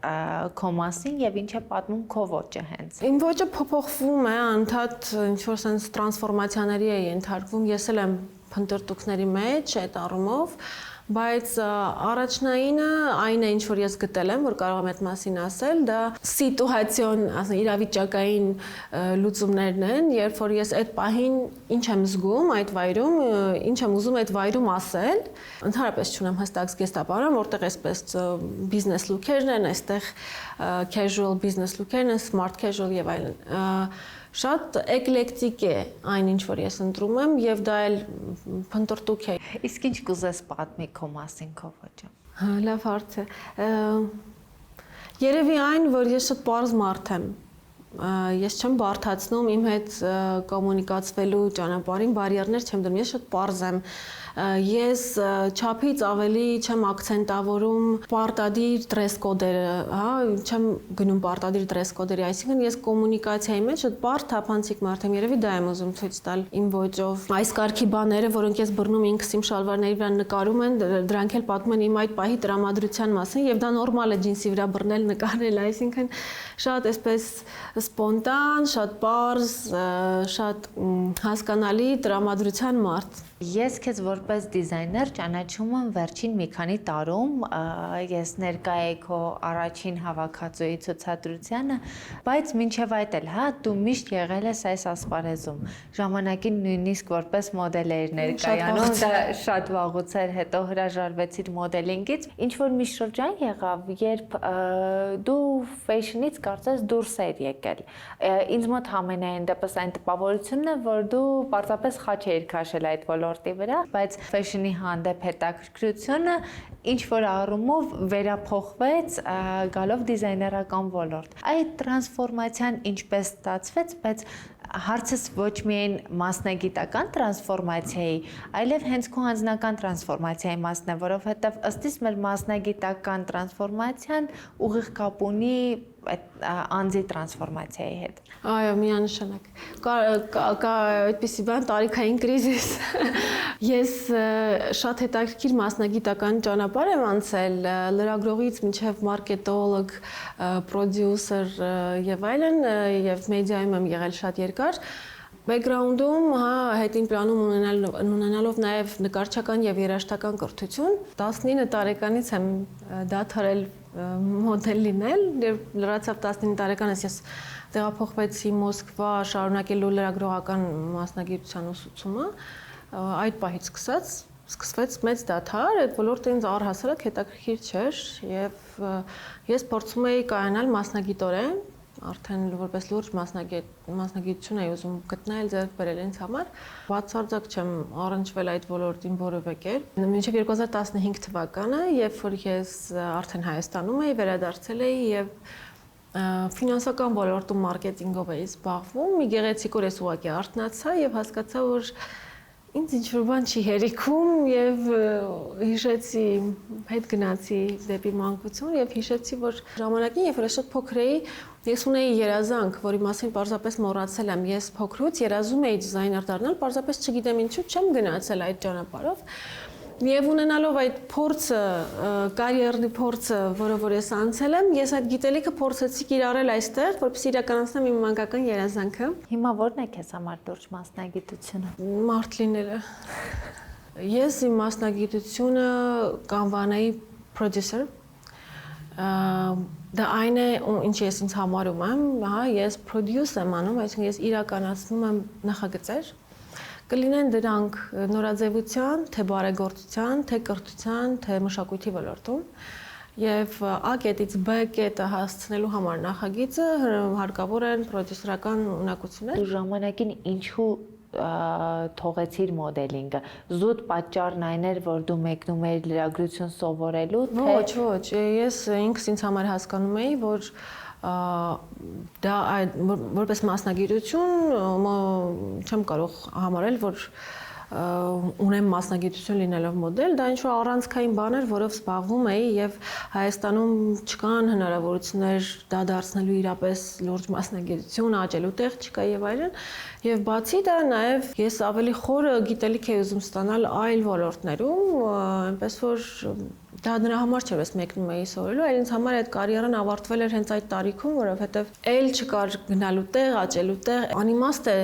քո մասին եւ ինչ է պատմում քո ոճը հենց։ Իմ ոճը փոփոխվում է, անդադ ինչ-որ sense տրանսֆորմացիաների է ենթարկվում, ես էլ եմ փնտրտուքների մեջ այդ առումով, բայց առաջնայինը այն է, ինչ որ ես գտել եմ, որ կարող եմ այդ մասին ասել, դա սիտուացիոն, ասենք իրավիճակային լուծումներն են, երբ որ ես այդ պահին ինչ եմ զգում այդ վայրում, ինչ եմ ուզում այդ վայրում ասել, ընդհանրապես չունեմ հստակ զգեստապարան, որտեղ այսպես բիզնես լուքերն են, այստեղ casual business լուքերն են, smart casual եւ այլն։ Շատ էկլեկտիկ է այն, ինչ որ ես ընտրում եմ, եւ դա էլ փնտրտուք է։ Իսկ ինչ կուզես պատմի քո մասին քո ոճը։ Լավ հարց է։ Երևի այն, որ ես շատ պարզ մարդ եմ։ Ես չեմ բարթացնում իմ հետ կոմունիկացվելու ճանապարհին բարիերներ չեմ դնում, ես շատ պարզ եմ։ Ես չափից ավելի չեմ ակցենտավորում պարտադիր դրես կոդերը, հա, չեմ գնում պարտադիր դրես կոդերի, այսինքն ես կոմունիկացիայի մեջ շատ բարդ թափանցիկ մարդ եմ, երևի դա եմ ուզում ցույց տալ իմ ոճով։ Այս կարգի բաները, որոնք ես բռնում ինքս իմ շալվարների վրա նկարում են, դրանք էլ պատմում են իմ այդ պահի տրամադրության մասին, եւ դա նորմալ է ջինսի վրա բռնել, նկարել, այսինքն շատ այսպես սպոնտան, շատ պարզ, շատ հասկանալի տրամադրության մարդ։ Ես քեզ որպես դիզայներ ճանաչում եմ վերջին մի քանի տարում, ես ներկա եի քո առաջին հավաքածուի ցուցադրությանը, բայց մինչև այդ էլ, հա, դու միշտ եղել ես այս ասպարեզում։ Ժամանակին նույնիսկ որպես մոդել էիր ներկայանում, դա շատ վաղուց էր, հետո հրաժարվեցիր մոդելինգից, ինչ որ մի շրջան եղավ, երբ դու ֆեշնից կարծես դուրս էիր եկել։ Ինձ մոտ համենայն դեպս այն տպավորությունն է, որ դու պարզապես խաչ էիր քաշել այդ ոլորտի վրա, բայց ֆեշնի հանդեպ հետաքրքրությունը ինչ որ առումով վերափոխվեց գալով դիզայներական ոլորտ։ Այդ տրանսֆորմացիան ինչպես ստացվեց, բայց հարցս ոչ միայն մասնագիտական տրանսֆորմացիայի, այլև հենց քո անձնական տրանսֆորմացիայի մասն է, որովհետև ըստ իս մեր մասնագիտական տրանսֆորմացիան ուղիղ կապ ունի այդ անձի տրանսֆորմացիայի հետ։ Այո, միանշանակ։ Կա այդպիսի բան, տարիքային կրիզիս։ Ես շատ հետաքրքիր մասնագիտական ճանապարհ եմ անցել, լրագրողից մինչև մարքետոլոգ, պրոդյուսեր եւ այլն, եւ մեդիայում եմ եղել շատ երկար։ Background-ում, հա, հետին պլանում ունենալով նաև նկարչական եւ երաժշտական կրթություն, 19 տարեկանից եմ դադարել մոդել լինել, եւ լրացավ 19 տարեկանից ես տեղափոխվեցի Մոսկվա շարունակելու լրագրողական մասնագիտության ուսուցումը, այդ պահից սկսվեց մեծ դադար, այդ ոլորտը ինձ առհասարակ հետաքրքիր չէր եւ ես փորձում էի կայանալ մասնագիտորեն, արդեն որպես լուրջ մասնագիտություն էի ուզում գտնել, ձեռք բերել ինձ համար։ Բացարձակ չեմ առնչվել այդ ոլորտին որևէ կերպ։ Մինչև 2015 թվականը, երբ որ ես արդեն Հայաստանում էի, վերադարձել էի եւ ֆինանսական ոլորտում մարքեթինգով էի զբաղվում, մի գեղեցիկ օր ես ուղղակի արթնացա եւ հասկացա, որ ինձ ինչ-որ բան չի հերիքում եւ հիշեցի, հետ գնացի դեպի մանկություն եւ հիշեցի, որ ժամանակին, երբ որ ես շատ փոքր էի, ես ունեի երազանք, որի մասին պարզապես մոռացել եմ։ Ես փոքրուց երազում էի դիզայներ դառնալ, պարզապես չգիտեմ ինչու չեմ գնացել այդ ճանապարհով։ Եվ ունենալով այդ փորձը, կարիերնի փորձը, որը որ ես անցել եմ, ես այդ գիտելիքը փորձեցի կիրառել այստեղ, որպեսզի իրականացնեմ իմ մանկական երազանքը։ Հիմա ո՞րն է քեզ համար լուրջ մասնագիտությունը։ Մարդ լինելը։ Ես իմ մասնագիտությունը կանվանեի producer։ Դա այն է, ինչ ես ինձ համարում եմ, հա, ես produce եմ անում, այսինքն ես իրականացնում եմ նախագծեր։ Կլինեն դրանք նորաձևության, թե բարեգործության, թե կրթության, թե մշակույթի ոլորտում։ Եվ A կետից B կետը հասցնելու համար նախագիծը հարկավոր են պրոդյուսերական ունակություններ։ Դու ժամանակին ինչու թողեցիր մոդելինգը։ Զուտ պատճառն այն էր, որ դու մեկնում էիր լրագրություն սովորելու, թե Ոչ, ես ինքս ինձ համար հասկանում էի, որ դա որպես մասնագիտություն չեմ կարող համարել, որ ունեմ մասնագիտություն լինելով մոդել, դա ինչ-որ առանցքային բան էր, որով զբաղվում էի եւ Հայաստանում չկան հնարավորություններ դա դարձնելու իրապես լուրջ մասնագիտություն, աճելու տեղ չկա եւ այլն։ Եվ բացի դա նաեւ ես ավելի խորը գիտելիք էի ուզում ստանալ այլ ոլորտներում, այնպես որ դա նրա համար չէր, ես մեկնում էի սովորելու, այլ ինձ համար այդ կարիերան ավարտվել էր հենց այդ տարիքում, որովհետև էլ չկար գնալու տեղ, աճելու տեղ, անիմաստ է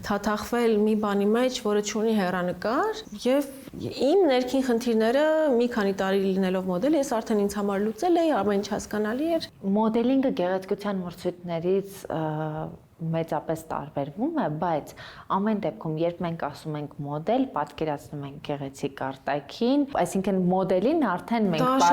թաթախվել մի բանի մեջ, որը չունի հեռանկար, եւ իմ ներքին խնդիրները մի քանի տարի լինելով մոդել, ես արդեն ինձ համար լուծել էի, ամեն ինչ հասկանալի էր։ Մոդելինգը գեղեցկության մրցույթներից մեծապես տարբերվում է, բայց ամեն դեպքում, երբ մենք ասում ենք մոդել, պատկերացնում ենք գեղեցիկ արտաքին, այսինքն մոդելին արդեն մենք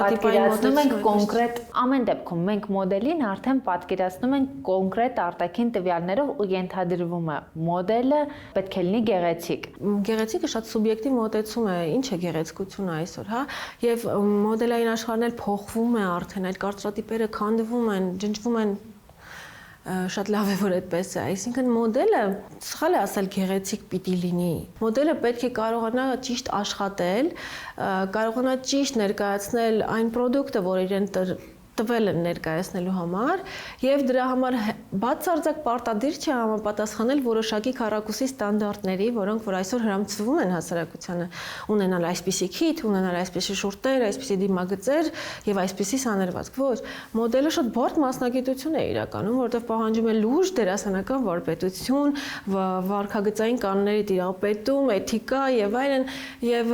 պատկերացնում ենք կոնկրետ, ամեն դեպքում մենք մոդելին արդեն պատկերացնում ենք կոնկրետ արտաքին տվյալներով ու ենթադրվում է մոդելը պետք է լինի գեղեցիկ։ Գեղեցիկը շատ սուբյեկտիվ մոտեցում է, ինչ է գեղեցկությունը այսօր, հա, եւ մոդելային աշխարհն էլ փոխվում է արդեն, այդ կարծրատիպերը քանդվում են, ջնջվում են շատ լավ է որ այդպես է, այսինքն մոդելը սխալ է ասել գեղեցիկ պիտի լինի։ Մոդելը պետք է կարողանա ճիշտ աշխատել, կարողանա ճիշտ ներկայացնել այն պրոդուկտը, որ իրեն տվել են ներկայացնելու համար եւ դրա համար բացարձակ պարտադիր չէ համապատասխանել որոշակի քառակուսի ստանդարտների, որոնք որ այսօր հրամցվում են հասարակությանը, ունենալ այսպիսի քիթ, ունենալ այսպիսի շուրթեր, այսպիսի դիմագծեր եւ այսպիսի սանրվածք։ Ոչ, մոդելը շատ բարդ մասնագիտություն է իրականում, որովհետեւ պահանջում է լուրջ դերասանական վարպետություն, վարքագծային կանոնների տիրապետում, էթիկա եւ այլն եւ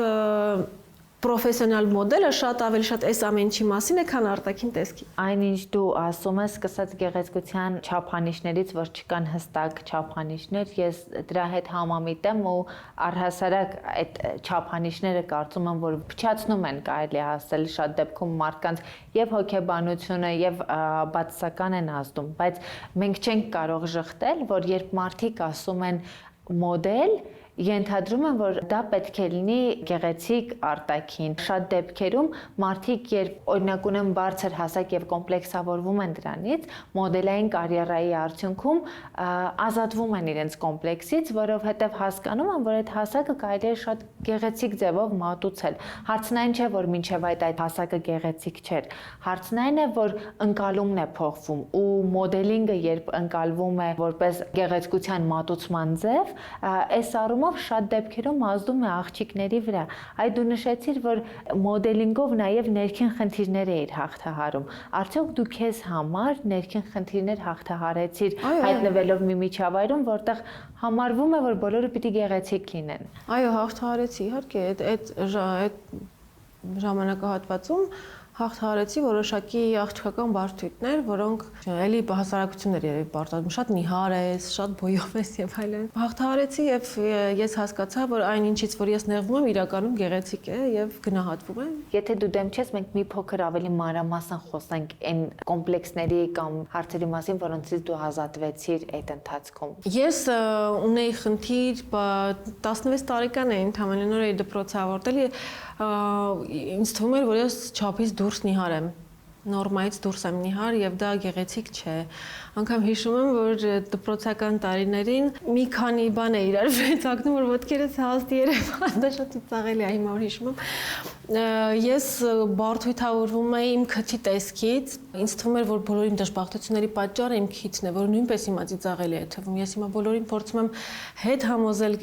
պրոֆեսիոնալ մոդելը շատ ավելի շատ այս ամեն ինչի մասին է, քան արտաքին տեսքի։ Այնինչ դու ասում ես, սկսած գեղեցկության չափանիշներից, որ չկան հստակ չափանիշներ, ես դրա հետ համամիտ եմ ու առհասարակ այդ չափանիշները կարծում եմ, որ փչացնում են կարելի ասել շատ դեպքում մարդկանց եւ հոգեբանությունը եւ բացասական են ազդում, բայց մենք չենք կարող ժխտել, որ երբ մարդիկ ասում են մոդել, ենթադրում եմ, որ դա պետք է լինի գեղեցիկ արտաքին։ Շատ դեպքերում մարդիկ, երբ օրինակ ունեն բարձր հասակ եւ կոմպլեքսավորվում են դրանից, մոդելային կարիերայի արդյունքում ազատվում են իրենց կոմպլեքսից, որովհետեւ հասկանում են, որ այդ հասակը կարելի է շատ գեղեցիկ ձևով մատուցել։ Հարցն այն չէ, որ մինչեւ այդ հասակը գեղեցիկ չէր։ Հարցն այն է, որ ընկալումն է փոխվում ու մոդելինգը երբ ընկալվում է որպես գեղեցկության մատուցման ձև, այս առում առումով շատ դեպքերում ազդում է աղջիկների վրա։ Այդ դու նշեցիր, որ մոդելինգով նաև ներքին խնդիրներ էիր հաղթահարում։ Արդյոք դու քեզ համար ներքին խնդիրներ հաղթահարեցիր, հայտնվելով մի միջավայրում, որտեղ համարվում է, որ բոլորը պիտի գեղեցիկ լինեն։ Այո, հաղթահարեցի, իհարկե, այդ ժամանակահատվածում հաղթահարեցի որոշակի աղջկական բարդություններ, որոնք էլի հասարակություններ երևի պարտադում, շատ նիհար ես, շատ բոյով ես եւ այլն։ Հաղթահարեցի եւ ես հասկացա, որ այն ինչից որ ես նեղվում եմ, իրականում գեղեցիկ է եւ գնահատվում է։ Եթե դու դեմ չես, մենք մի փոքր ավելի մանրամասն խոսենք այն կոմպլեքսների կամ հարցերի մասին, որոնցից դու ազատվեցիր այդ ընթացքում։ Ես ունեի խնդիր 16 տարեկան էի, ընդամենը նոր էի դպրոց ավարտել, ինձ թվում էր, որ ես չափից դուրս նիհար եմ, նորմայից դուրս եմ նիհար եւ դա գեղեցիկ չէ։ Անգամ հիշում եմ, որ դպրոցական տարիներին մի քանի բան է իրար վեցակնում, որ ոտքերս հաստ երևան, դա շատ ծաղելի է հիմա որ հիշում եմ։ Ես բարդույթավորվում էի իմ քթի տեսքից, ինձ թվում էր, որ բոլոր իմ դժբախտությունների պատճառը իմ քիթն է, որը նույնպես հիմա ծաղելի է թվում։ Ես հիմա բոլորին փորձում եմ հետ համոզել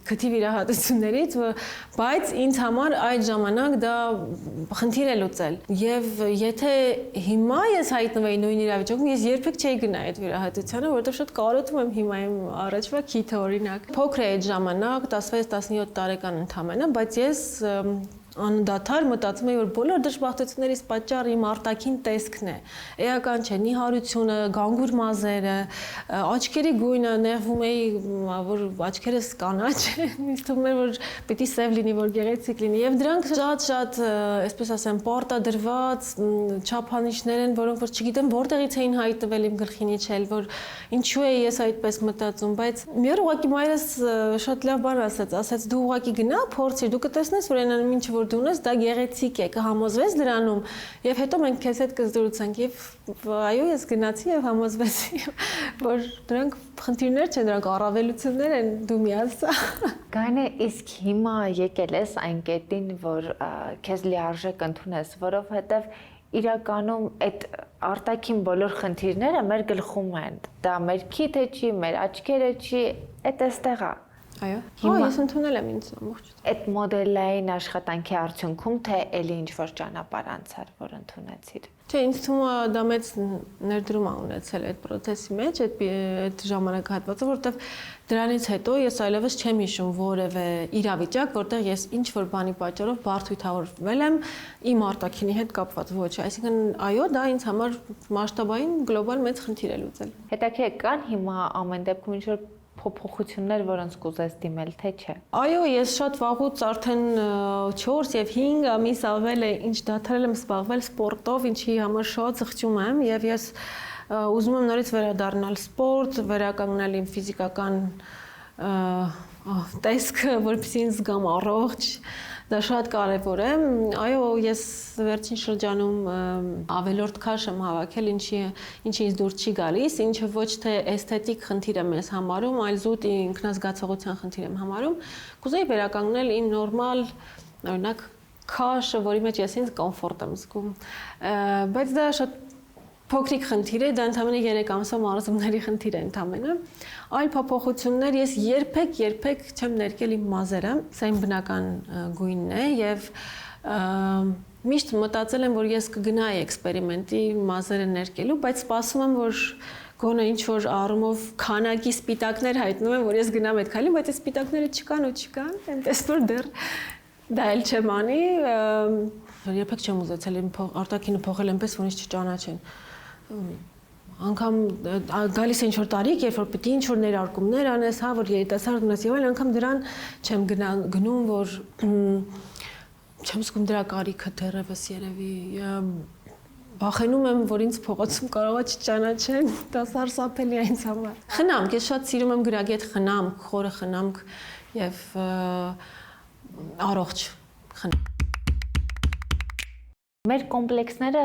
քթի վիրահատություններից, բայց ինձ համար այդ ժամանակ դա խնդիր է լուծել։ Եվ եթե հիմա ես հայտնվեի նույն իրավիճակում, ես երբեք չէի գնա այդ վիրահատությանը, որովհետև շատ կարոտում եմ հիմա իմ առաջվա քիթը օրինակ։ Փոքր է այդ ժամանակ, 16-17 տարեկան ընդամենը, բայց ես անդադար մտածում եմ, որ բոլոր դժբախտություններից պատճառը իմ արտաքին տեսքն է։ Էական չէ, նիհարությունը, գանգուր մազերը, աչքերի գույնը, նեղվում էի, որ աչքերս կանաչ, ինձ թվում էր, որ պիտի սև լինի, որ գեղեցիկ լինի, եւ դրանք շատ, այսպես ասեմ, պարտադրված չափանիշներ են, որոնք որ չգիտեմ որտեղից էին հայտնվել իմ գլխին իջել, որ ինչու է ես այդպես մտածում, բայց մի օր ուղղակի մայրս շատ լավ բան ասաց, դու ուղղակի գնա, փորձիր, դու կտեսնես, որ այնան ինչ որ դու ունես, դա գեղեցիկ է, կհամոզվես դրանում, եւ հետո մենք քեզ հետ կզրուցենք եւ այո, ես գնացի եւ համոզվեցի, որ դրանք խնդիրներ չեն, դրանք առավելություններ են, դու միացա։ Գայնե, իսկ հիմա եկել ես այն կետին, որ քեզ լիարժեք ընդունես, որովհետեւ իրականում այդ արտաքին բոլոր խնդիրները մեր գլխում են։ Դա մեր քիթը չի, մեր աչքերը չի, այդ էստեղ է։ Այո, ես ընդունել եմ ինձ ամբողջ։ Այդ մոդելային աշխատանքի արդյունքում թե էլի ինչ-որ ճանապարհ անցար, որ ընդունեցիր։ Չէ, ինձ թվում է դա մեծ ներդրում է ունեցել այդ process-ի մեջ, այդ ժամանակահատվածը, որովհետև դրանից հետո ես այլևս չեմ հիշում որևէ իրավիճակ, որտեղ ես ինչ-որ բանի պատճառով բարդույթավորվել եմ իմ արտաքինի հետ կապված, ոչ, այսինքն այո, դա ինձ համար մասշտաբային գլոբալ մեծ խնդիր է լուծել։ Հետաքրքիր կան հիմա ամեն դեպքում ինչ-որ փոփոխություններ, որոնց կուզես դիմել, թե չէ։ Այո, ես շատ վաղուց արդեն 4 եւ 5 ամիս ավել է ինչ դադարել եմ զբաղվել սպորտով, ինչի համար շատ զղջում եմ եւ ես ուզում եմ նորից վերադառնալ սպորտ, վերականգնել իմ ֆիզիկական տեսքը, որպեսզի ինձ զգամ առողջ, դա շատ կարևոր է։ Այո, ես վերջին շրջանում ավելորդ քաշ եմ հավաքել, ինչի ինձ դուր չի գալիս, ինչը ոչ թե էսթետիկ խնդիր եմ ես համարում, այլ զուտ ինքնազգացողության խնդիր եմ համարում։ Կուզեի վերականգնել իմ նորմալ, օրինակ, քաշը, որի մեջ ես ինձ կոմֆորտ եմ զգում։ Բայց դա շատ փոքրիկ խնդիր է, դա ընդամենը 3 ամսվա մարզումների խնդիր է ընդամենը։ Այլ փոփոխություններ ես երբեք չեմ ներկել իմ մազերը, սա իմ բնական գույնն է եւ միշտ մտածել եմ, որ ես կգնայի էքսպերիմենտի մազերը ներկելու, բայց սպասում եմ, որ գոնե ինչ որ առումով քանակի սպիտակներ հայտնում եմ, որ ես գնամ այդ քայլին, բայց այս սպիտակները չկան, այնպես որ դեռ դա էլ չեմ անի, երբեք չեմ ուզեցել իմ արտաքինը փոխել այնպես, որ ինձ չճանաչեն։ Անգամ գալիս է ինչ-որ տարիք, երբ որ պիտի ինչ-որ ներարկումներ անես, հա, որ երիտասարդ ունես եւ այլն, անգամ դրան չեմ գնում, որ չեմ զգում դրա կարիքը դեռևս երևի վախենում եմ, որ ինձ փողոցում կարող է չճանաչեն, դա սարսափելի է ինձ համար։ Խնամք, ես շատ սիրում եմ գրագետ խնամք, խորը խնամք եւ առողջ խնամք։ Մեր կոմպլեքսները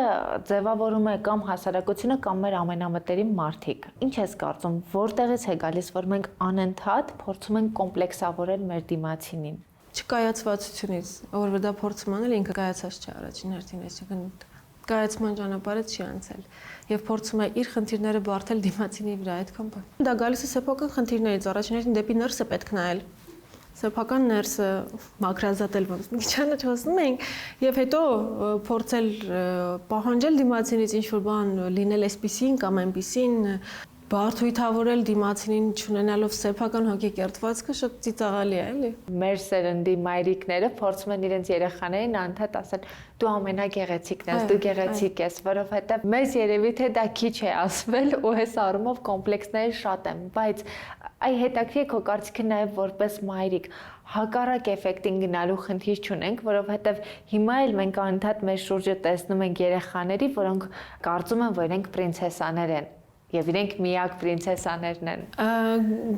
ձևավորում է կամ հասարակությունը, կամ մեր ամենամտերիմ մարդիկ։ Ինչ ես կարծում, որտեղից է գալիս, որ մենք անընդհատ փորձում ենք կոմպլեքսավորել մեր դիմացինին։ Չկայացվածությունից, որովհետեւ դա փորձում անել ինքը կայացած չէ առաջին հերթին, այսինքն կայացման ճանապարհը չի անցել եւ փորձում է իր խնդիրները բարթել դիմացինի վրա, այդքան բան։ Դա գալիս է սեփական խնդիրներից, առաջին հերթին դեպի ներսը պետք նայել։ սեփական ներսը մակրազատել ոնց մի քիչ անհասնում ենք եւ հետո փորձել պահանջել դիմացինից ինչ որ բան լինել այսպեսին կամ այնպեսին բարթույթավորել դիմացինին չունենալով սեփական հոգեկերտվածքը շատ ծիծաղալի է, էլի։ Մեր սերնդի մայրիկները փորձում են իրենց երեխաներին անդադ ասել դու ամենագեղեցիկն ես, դու գեղեցիկ ես, որովհետև մեզ երևի թե դա քիչ է ասվել ու այս առումով կոմպլեքսները շատ են, բայց այ հետաքրքիր քո կարծիքը նաև որպես մայրիկ հակառակ էֆեկտին գնալու խնդիր չունենք, որովհետև հիմա էլ մենք անդադ մեր շուրջը տեսնում ենք երեխաների, որոնք կարծում են, որ իրենք պրինցեսաներ են։ Եվ իրենք միակ պրինցեսաներն են։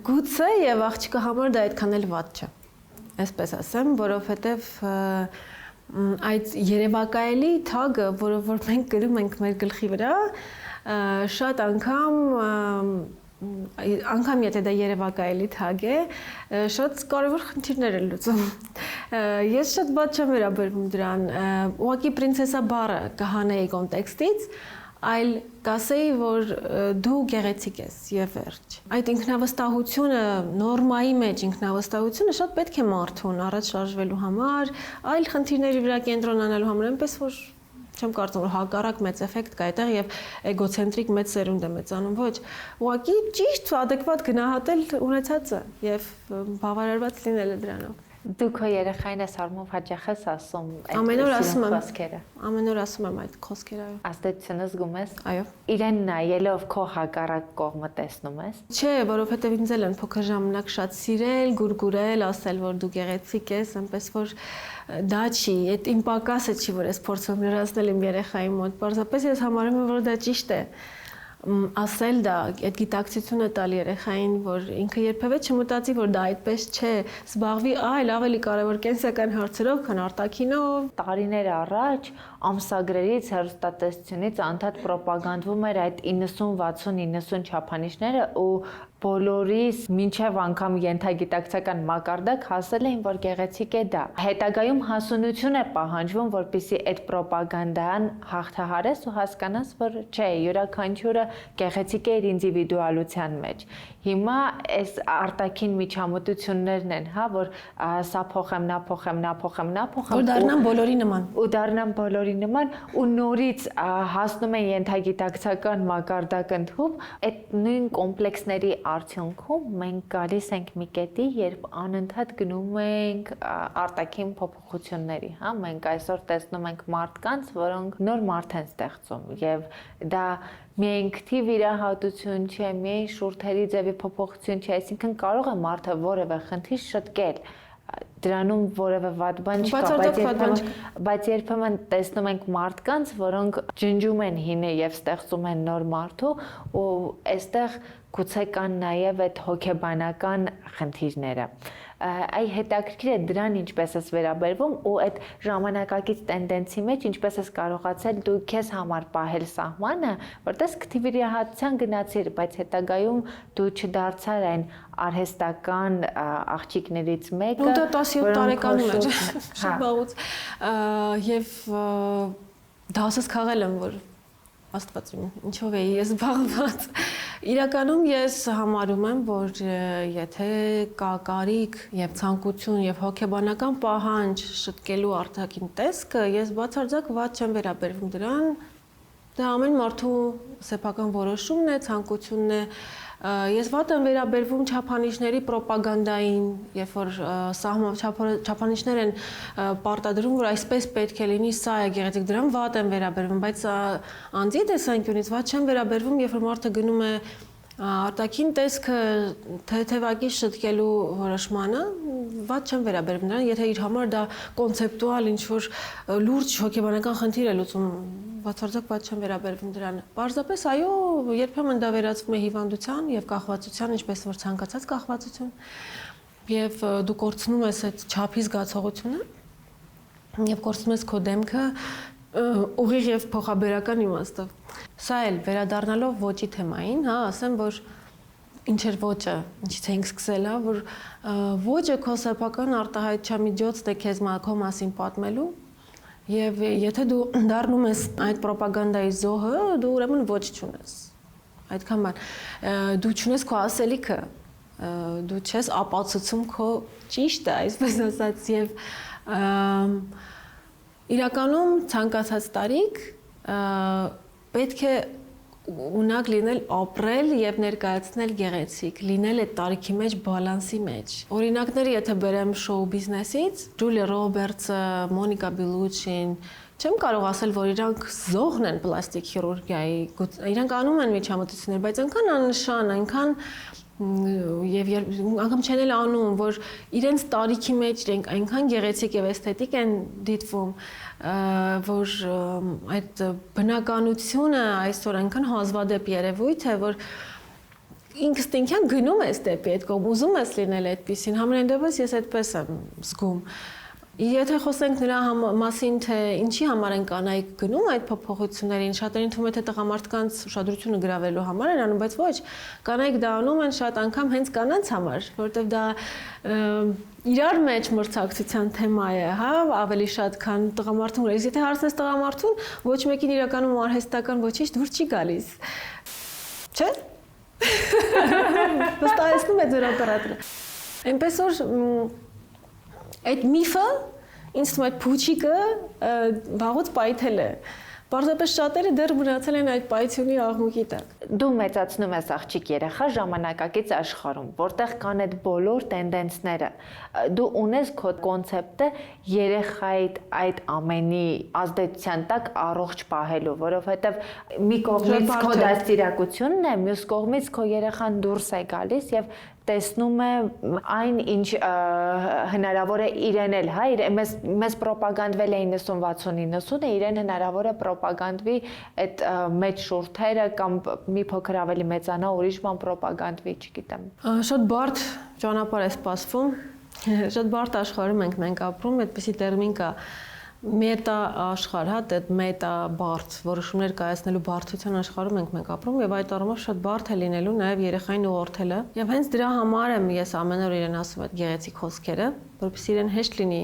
Գուցե եւ աղջիկը համար դա այդքան էլ վատ չէ։ Այսպես ասեմ, որովհետեւ այդ երևակայելի թագը, որը որ մենք գրում ենք մեր գլխի վրա, շատ անգամ եթե դա երևակայելի թագ է, շատ կարևոր խնդիրներ է լուծում։ Ես շատ բաց չեմ վերաբերվում դրան։ Ուղղակի պրինցեսա բառը կհանեի կոնտեքստից, այլ կասեի, որ դու գեղեցիկ ես եւ վերջ։ Այդ ինքնավստահությունը, նորմայի մեջ ինքնավստահությունը շատ պետք է մարդուն առաջ շարժվելու համար, այլ խնդիրների վրա կենտրոնանալու համար, այնպես որ չեմ կարծում, որ հակառակ մեծ էֆեկտ կա այդտեղ եւ էգոցենտրիկ մեծ սերունդ է մեծանում, ոչ։ Ուղղակի ճիշտ adekvat գնահատել ունեցածը եւ բավարարված լինելը դրանով։ Դու քո երեխային ես արմով հաճախ ես ասում ամեն օր ասում եմ խոսքերը։ Ամեն օր ասում եմ այդ խոսքերը, այո։ Ազդեցությունը զգում ես։ Այո։ Իրեն նայելով քո հակառակ կողմը տեսնում ես։ Չէ, որովհետև ինձ էլ են փոքր ժամանակ շատ սիրել, գուրգուրել, ասել, որ դու գեղեցիկ ես, այնպես որ դա չի, այդ իմ պակասը չի, որ ես փորձում եմ լրացնել իմ երեխայի մոտ։ Պարզապես ես համարում եմ, որ դա ճիշտ է։ Ասել դա, այդ գիտակցությունը տալ երեխային, որ ինքը երբևէ չմտածի, որ դա այդպես չէ, զբաղվի այլ ավելի կարևոր կենսական հարցերով, քան արտաքինով։ Տարիներ առաջ ամսագրերից, հեռուստատեսությունից անդադ պրոպագանդվում էր այդ 90-60-90 չափանիշները ու բոլորիս մինչև անգամ ենթագիտակցական մակարդակ հասել էին, որ գեղեցիկ է դա։ Հետագայում հասունություն է պահանջվում, որպեսզի այդ պրոպագանդան հաղթահարես ու հասկանաս, որ չէ, յուրաքանչյուրը գեղեցիկ է իր ինդիվիդուալության մեջ։ Հիմա այս արտաքին միջամտություններն են, հա, որ սա փոխեմ, նա փոխեմ, նա փոխեմ, նա փոխեմ։ Որ դառնան բոլորի նման։ Ու դառնան բոլորի նման ու նորից հասնում են ենթագիտակցական մակարդակ ընդհուպ, այդ նույն կոմպլեքսների արդյունքում մենք գալիս ենք մի կետի, երբ անընդհատ գնում ենք արտաքին փոփոխությունների, հա, մենք այսօր տեսնում ենք մարդկանց, որոնք նոր մարդ են ստեղծում եւ դա միայն քթի վիրահատություն չէ, միայն շուրթերի ձևի փոփոխություն չէ, այսինքն կարող է մարդը որևէ խնդիր շտկել, դրանում որևէ վատ բան չկա, բայց երբեմն տեսնում ենք մարդկանց, որոնք ջնջում են հինը եւ ստեղծում են նոր մարդու ու այստեղ գուցե կան նաև այդ հոգեբանական խնդիրները։ Այ հետաքրքիր է դրան ինչպես ես վերաբերվում ու այդ ժամանակակից տենդենսի մեջ ինչպես ես կարողացել դու քեզ համար պահել սահմանը, որտես քթիվիրահատության գնացիր, բայց հետագայում դու չդարձար այն արհեստական աղջիկներից մեկը։ Ու դա 17 տարեկանում էր, շատ բաղուց, եւ դասս քաղել եմ, որ Աստված իմ, ինչով էի ես զբաղված։ Իրականում ես համարում եմ, որ եթե կա կարիք եւ ցանկություն եւ հոգեբանական պահանջ շտկելու արտաքին տեսքը, ես բացարձակ վատ չեմ վերաբերվում դրան։ Դա ամեն մարդու սեփական որոշումն է, ցանկությունն է։ Ես վատ եմ վերաբերվում չափանիշների պրոպագանդային, երբ որ չափանիշներ են պարտադրում, որ այսպես պետք է լինի, սա է գեղեցիկ, դրան վատ եմ վերաբերվում, բայց անձի տեսանկյունից վատ չեմ վերաբերվում, երբ որ մարդը գնում է արտաքին տեսքը թեթևակի շտկելու որոշմանը, վատ չեմ վերաբերվում դրան, եթե իր համար դա կոնցեպտուալ ինչ-որ լուրջ հոգեբանական խնդիր է լուծում, բացարձակ վատ չեմ վերաբերվում դրան։ Պարզապես այո, երբեմն դա վերածվում է հիվանդության եւ կախվածության, ինչպես որ ցանկացած կախվածություն, եւ դու կորցնում ես այդ չափի զգացողությունը եւ կորցնում ես քո դեմքը ուղիղ եւ փոխաբերական իմաստով։ Սա էլ վերադառնալով ոճի թեմային, հա, ասեմ, որ ինչ էր ոճը, ինչից ենք սկսել, հա, որ ոճը քո սեփական արտահայտչամիջոցն է քեզ քո մասին պատմելու եւ եթե դու դառնում ես այդ պրոպագանդայի զոհը, դու ուրեմն ոչ չունես։ Այդքան բան։ Դու չունես քո ասելիքը, դու չես ապացուցում քո ճիշտը, այսպես ասած, եւ իրականում ցանկացած տարիք պետք է ունակ լինել, ապրել եւ ներկայացնել գեղեցիկ, լինել այդ տարիքի մեջ բալանսի մեջ։ Օրինակները, եթե բերեմ շոու բիզնեսից, Ջուլիա Ռոբերտսը, Մոնիկա Բելուչին, չեմ կարող ասել, որ իրանք զոհն են պլաստիկ քիրուրգիայի, իրանք անում են միջամտություններ, բայց այնքան աննշան, այնքան եւ անգամ չեն էլ անում, որ իրենց տարիքի մեջ իրենք այնքան գեղեցիկ եւ էսթետիկ են դիտվում, որ այդ բնականությունը այսօր այնքան հազվադեպ երևույթ է, որ ինստինկտիվ գնում ես դեպի այդ կողմ, ուզում ես լինել այդպեսին, համենայն դեպս ես այդպես եմ զգում։ Եթե խոսենք նրա մասին, թե ինչի համար են կանայք գնում այդ փոփոխություններին, շատերին թվում է թե տղամարդկանց ուշադրությունը գրավելու համար են անում, բայց ոչ, կանայք դա անում են շատ անգամ հենց կանանց համար, որովհետև դա իրար մեջ մրցակցության թեմա է, հա, ավելի շատ քան տղամարդուն։ Եթե հարցնես տղամարդուն, ոչ մեկին իրականում արհեստական ոչինչ դուր չի գալիս։ Չէ՞։ Վստահեցնում է ձեր օպերատորը։ Այնպես որ այդ միֆը ինձ թվում է այդ փուչիկը վաղուց պայթել է։ Պարզապես շատերը դեռ մնացել են այդ պայթյունի աղմուկի տակ։ Դու մեծացնում ես աղջիկ երեխա ժամանակակից աշխարհում, որտեղ կան այդ բոլոր տենդենսները։ Դու ունես քո կոնցեպտը երեխայի այդ ամենի ազդեցության տակ առողջ պահելու, որովհետև մի կողմից քո դաստիարակությունն է, մյուս կողմից քո երեխան դուրս է գալիս եւ տեսնում է այն, ինչ հնարավոր է իրեն էլ, հա, մեզ պրոպագանդվել է 90-60-90-ը, իրեն հնարավոր է պրոպագանդվի այդ մեծ շուրթերը կամ մի փոքր ավելի մեծանա, ուրիշ բան պրոպագանդվի, չգիտեմ։ Շատ բարդ ճանապարհ է սպասվում, շատ բարդ աշխարհում մենք ապրում, այդպիսի տերմին կա մետա աշխարհ, հա, դա մետա բարդ, որոշումներ կայացնելու բարդության աշխարհում մենք ապրում եւ այդ առումով շատ բարդ է լինելու նաեւ երեխային ուղղորդելը։ Եվ հենց դրա համար եմ ես ամեն օր իրեն ասում այդ գեղեցիկ խոսքերը, որովհետեւ իրեն հեշտ լինի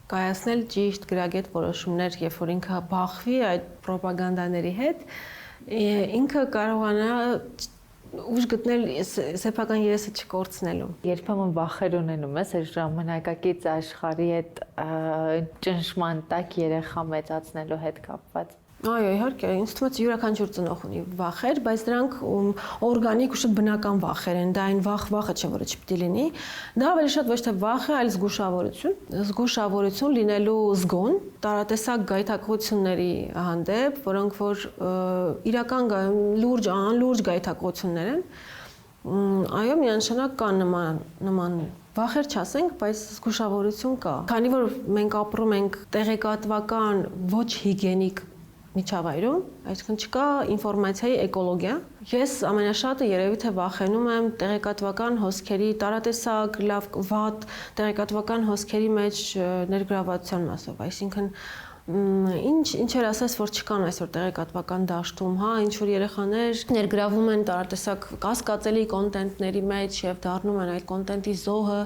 կայացնել ճիշտ գրագետ որոշումներ, երբ որ ինքը բախվի այդ ռոպագանդաների հետ, ինքը կարողանա ուժ գտնել սեփական երեսը չկորցնելու։ Երբեմն վախեր ունենում ես այս ժամանակակից աշխարհի այդ ճնշման տակ երեխա մեծացնելու հետ կապված։ Այո, իհարկե, ինձ թվում է յուրաքանչյուր ծնող ունի վախեր, բայց դրանք օրգանիկ ու շատ բնական վախեր են, դա այն վախը չէ, որը չպետք է լինի։ Դա ավելի շատ ոչ թե վախ է, այլ զգուշավորություն լինելու զգոն, տարատեսակ գայթակղությունների հանդեպ, որոնք որ իրական անլուրջ գայթակղություններ են։ Այո, միանշանակ կան նման վախեր չասենք, բայց զգուշավորություն կա։ Քանի որ մենք ապրում ենք տեղեկատվական ոչ հիգիենիկ միջավայրում, այսինքն չկա ինֆորմացիայի էկոլոգիա։ Ես ամենաշատը երևի թե վախենում եմ տեղեկատվական հոսքերի տարատեսակ, լավ, վատ տեղեկատվական հոսքերի մեջ ներգրավվածության մասով, այսինքն ինչ էր ասես, որ չկան այսօր տեղեկատվական դաշտում, հա, ինչ որ երեխաներ ներգրավում են տարատեսակ կասկածելի կոնտենտների մեջ եւ դառնում են այդ կոնտենտի զոհը,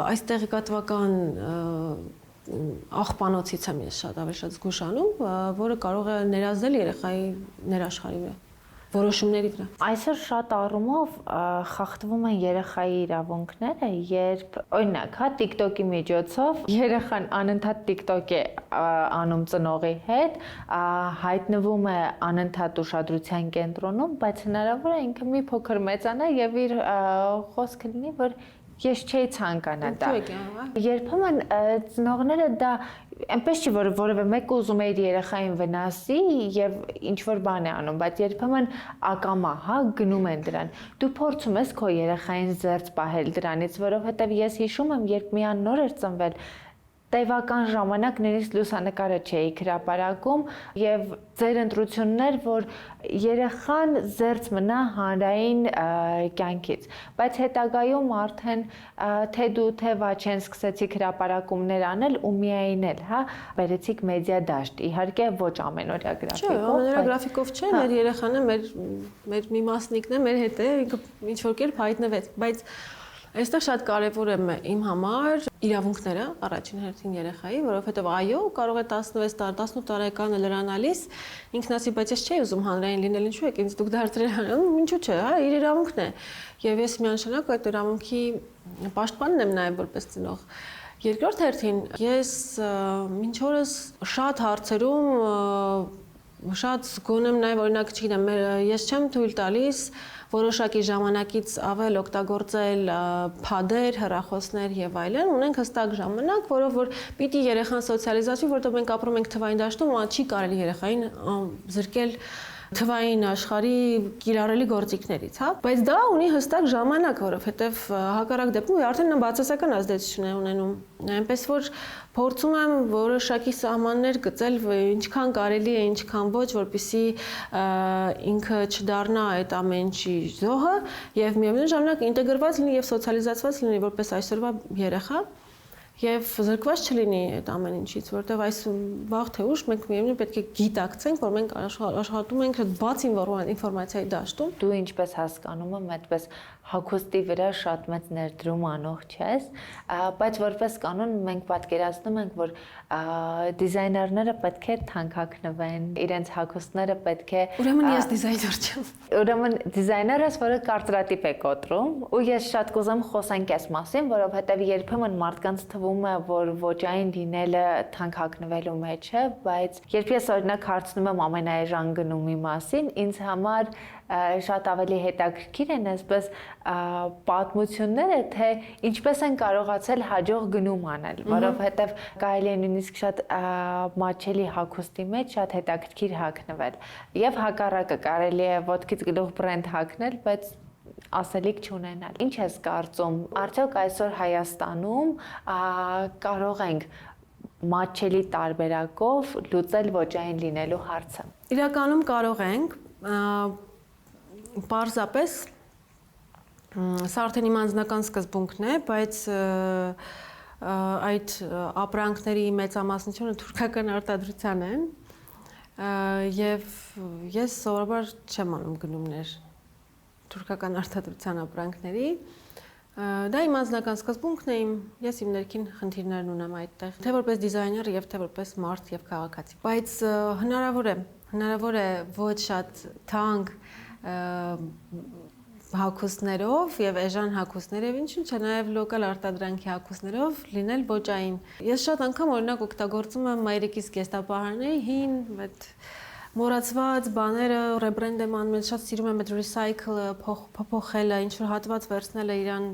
այս տեղեկատվական աղբանոցից եմ ես ավելի շատ զգուշանում, որը կարող է ներազդել երեխայի ներաշխարհի վրա, որոշումների վրա։ Այսօր շատ առումով խախտվում են երեխայի իրավունքները, երբ օրինակ, հա, TikTok-ի միջոցով երեխան անընդհատ TikTok է անում ծնողի հետ, հայտնվում է անընդհատ ուշադրության կենտրոնում, բայց հնարավոր է ինքը մի փոքր մեծանա եւ իր խոսքը լինի, որ ես չէի ցանկանա դա։ Երբեմն ծնողները դա այնպես չի, որ որևէ մեկը ուզում է իր երեխային վնասի եւ ինչ որ բան է անում, բայց երբեմն ակամա, հա, գնում են դրան։ Դու փորձում ես քո երեխային զերծ պահել դրանից, որովհետեւ ես հիշում եմ, երբ միան նոր էր ծնվել, տևական ժամանակ նույնիսկ լուսանկարը չէի հրապարակում եւ ձեր ընտրությունն էր, որ երեխան զերծ մնա հանրային կյանքից, բայց հետագայում արդեն թե դու թե Վաչեն սկսեցիք հրապարակումներ անել ու միայն էլ, հա, բերեցիք մեդիա դաշտ, իհարկե ոչ ամենօրյա գրաֆիկով։ Չէ, ամենօրյա գրաֆիկով չէ, մեր երեխան է, մեր մի մասնիկն է, մեր հետ է, ինչ որ կերպ հայտնվեց, բայց Այստեղ շատ կարևոր է իմ համար իրավունքները առաջին հերթին երեխայի, որովհետև այո, կարող է 16 տարի, 18 տարեկանը լրանալիս ինքն ասի, բայց ես չէի ուզում հանրային լինել, ինչու եք ինձ դուք դարձրել հանրային, ինչու՞ չէ, հա, իր իրավունքն է։ Եվ ես միանշանակ այդ իրավունքի պաշտպանն եմ նաև որպես ծնող։ Երկրորդ հերթին ես մինչ օրս շատ հարցերում շատ զգոն եմ նաև օրինակ, չգիտեմ, ես չեմ թույլ տալիս որոշակի ժամանակից ավել օգտագործել փադեր, հեռախոսներ եւ այլն, ունենք հստակ ժամանակ, որով որ պիտի երեխան սոցիալիզացվի, որովհետեւ մենք ապրում ենք թվային դաշտում, չի կարելի երեխային զրկել թվային աշխարհի կիրառելի գործիքներից, հա, բայց դա ունի հստակ ժամանակ, որովհետև հակառակ դեպքում արդեն նա բացասական ազդեցություն է ունենում, այնպես որ փորձում եմ որոշակի սահմաններ գծել, ինչքան կարելի է, ինչքան ոչ, որպեսզի ինքը չդառնա այդ ամեն ինչի զոհը եւ միևնույն ժամանակ ինտեգրված լինի եւ սոցիալիզացված լինի որպես այսօրվա երեխա Եվ զրկված չլինի այդ ամեն ինչից, որովհետև այս վաղ թե ուշ մենք միևնույն պետք է գիտակցենք, որ մենք աշխատում ենք բաց ինֆորմացիայի դաշտում։ Դու ինչպես հասկանում եմ, այդպես հագուստի վրա շատ մեծ ներդրում անող չես, բայց որպես կանոն մենք պատկերացնում ենք, որ դիզայներները պետք է թանկագնվեն, իրենց հագուստները պետք է Ուրեմն ես դիզայներ չեմ։ Ուրեմն դիզայներ ես, որը կարծրատիպ է կոտրում, ու ես շատ կուզեմ խոսենք այս մասին, որովհետև երբեմն մարդկանց թվում է, որ ոճային լինելը թանկագնվելու մեջ է, բայց երբ ես օրինակ հարցնում եմ ամենաէժան գնումի մասին, ինձ համար շատ ավելի հետաքրքիր են այսպես պատմությունները, թե ինչպես են կարողացել հաջող գնում անել, որովհետև կարելի է նույնիսկ շատ մատչելի հագուստի մեջ շատ հետաքրքիր հագնվել, եւ հակառակը կարելի է ոտքից գլուխ բրենդ հագնել, բայց ասելիք չունենալ։ Ինչ ես կարծում, արդյոք այսօր Հայաստանում կարող ենք մատչելի տարբերակով լուծել ոճային լինելու հարցը։ Իրականում կարող ենք Պարզապես սա արդեն իմ անձնական սկզբունքն է, բայց այդ ապրանքների մեծամասնությունը թուրքական արտադրության են եւ ես սովորաբար չեմ անում գնումներ թուրքական արտադրության ապրանքների դա իմ անձնական սկզբունքն է ես իմ ներքին խնդիրներն ունեմ այդտեղ թե որպես դիզայներ եւ թե որպես մարդ եւ քաղաքացի բայց հնարավոր է ոչ շատ թանկ հագուստներով եւ էժան հագուստներով ինչու՞ չէ նաեւ լոկալ արտադրանքի հագուստներով լինել ոճային։ Ես շատ անգամ օրինակ օգտագործում եմ մայրիկիս գեստապահարների հին այդ մոռացված բաները ռեբրենդ եմ անում, շատ սիրում եմ այդ recycle փոփոխելը, ինչ որ հատված վերցնելը իրան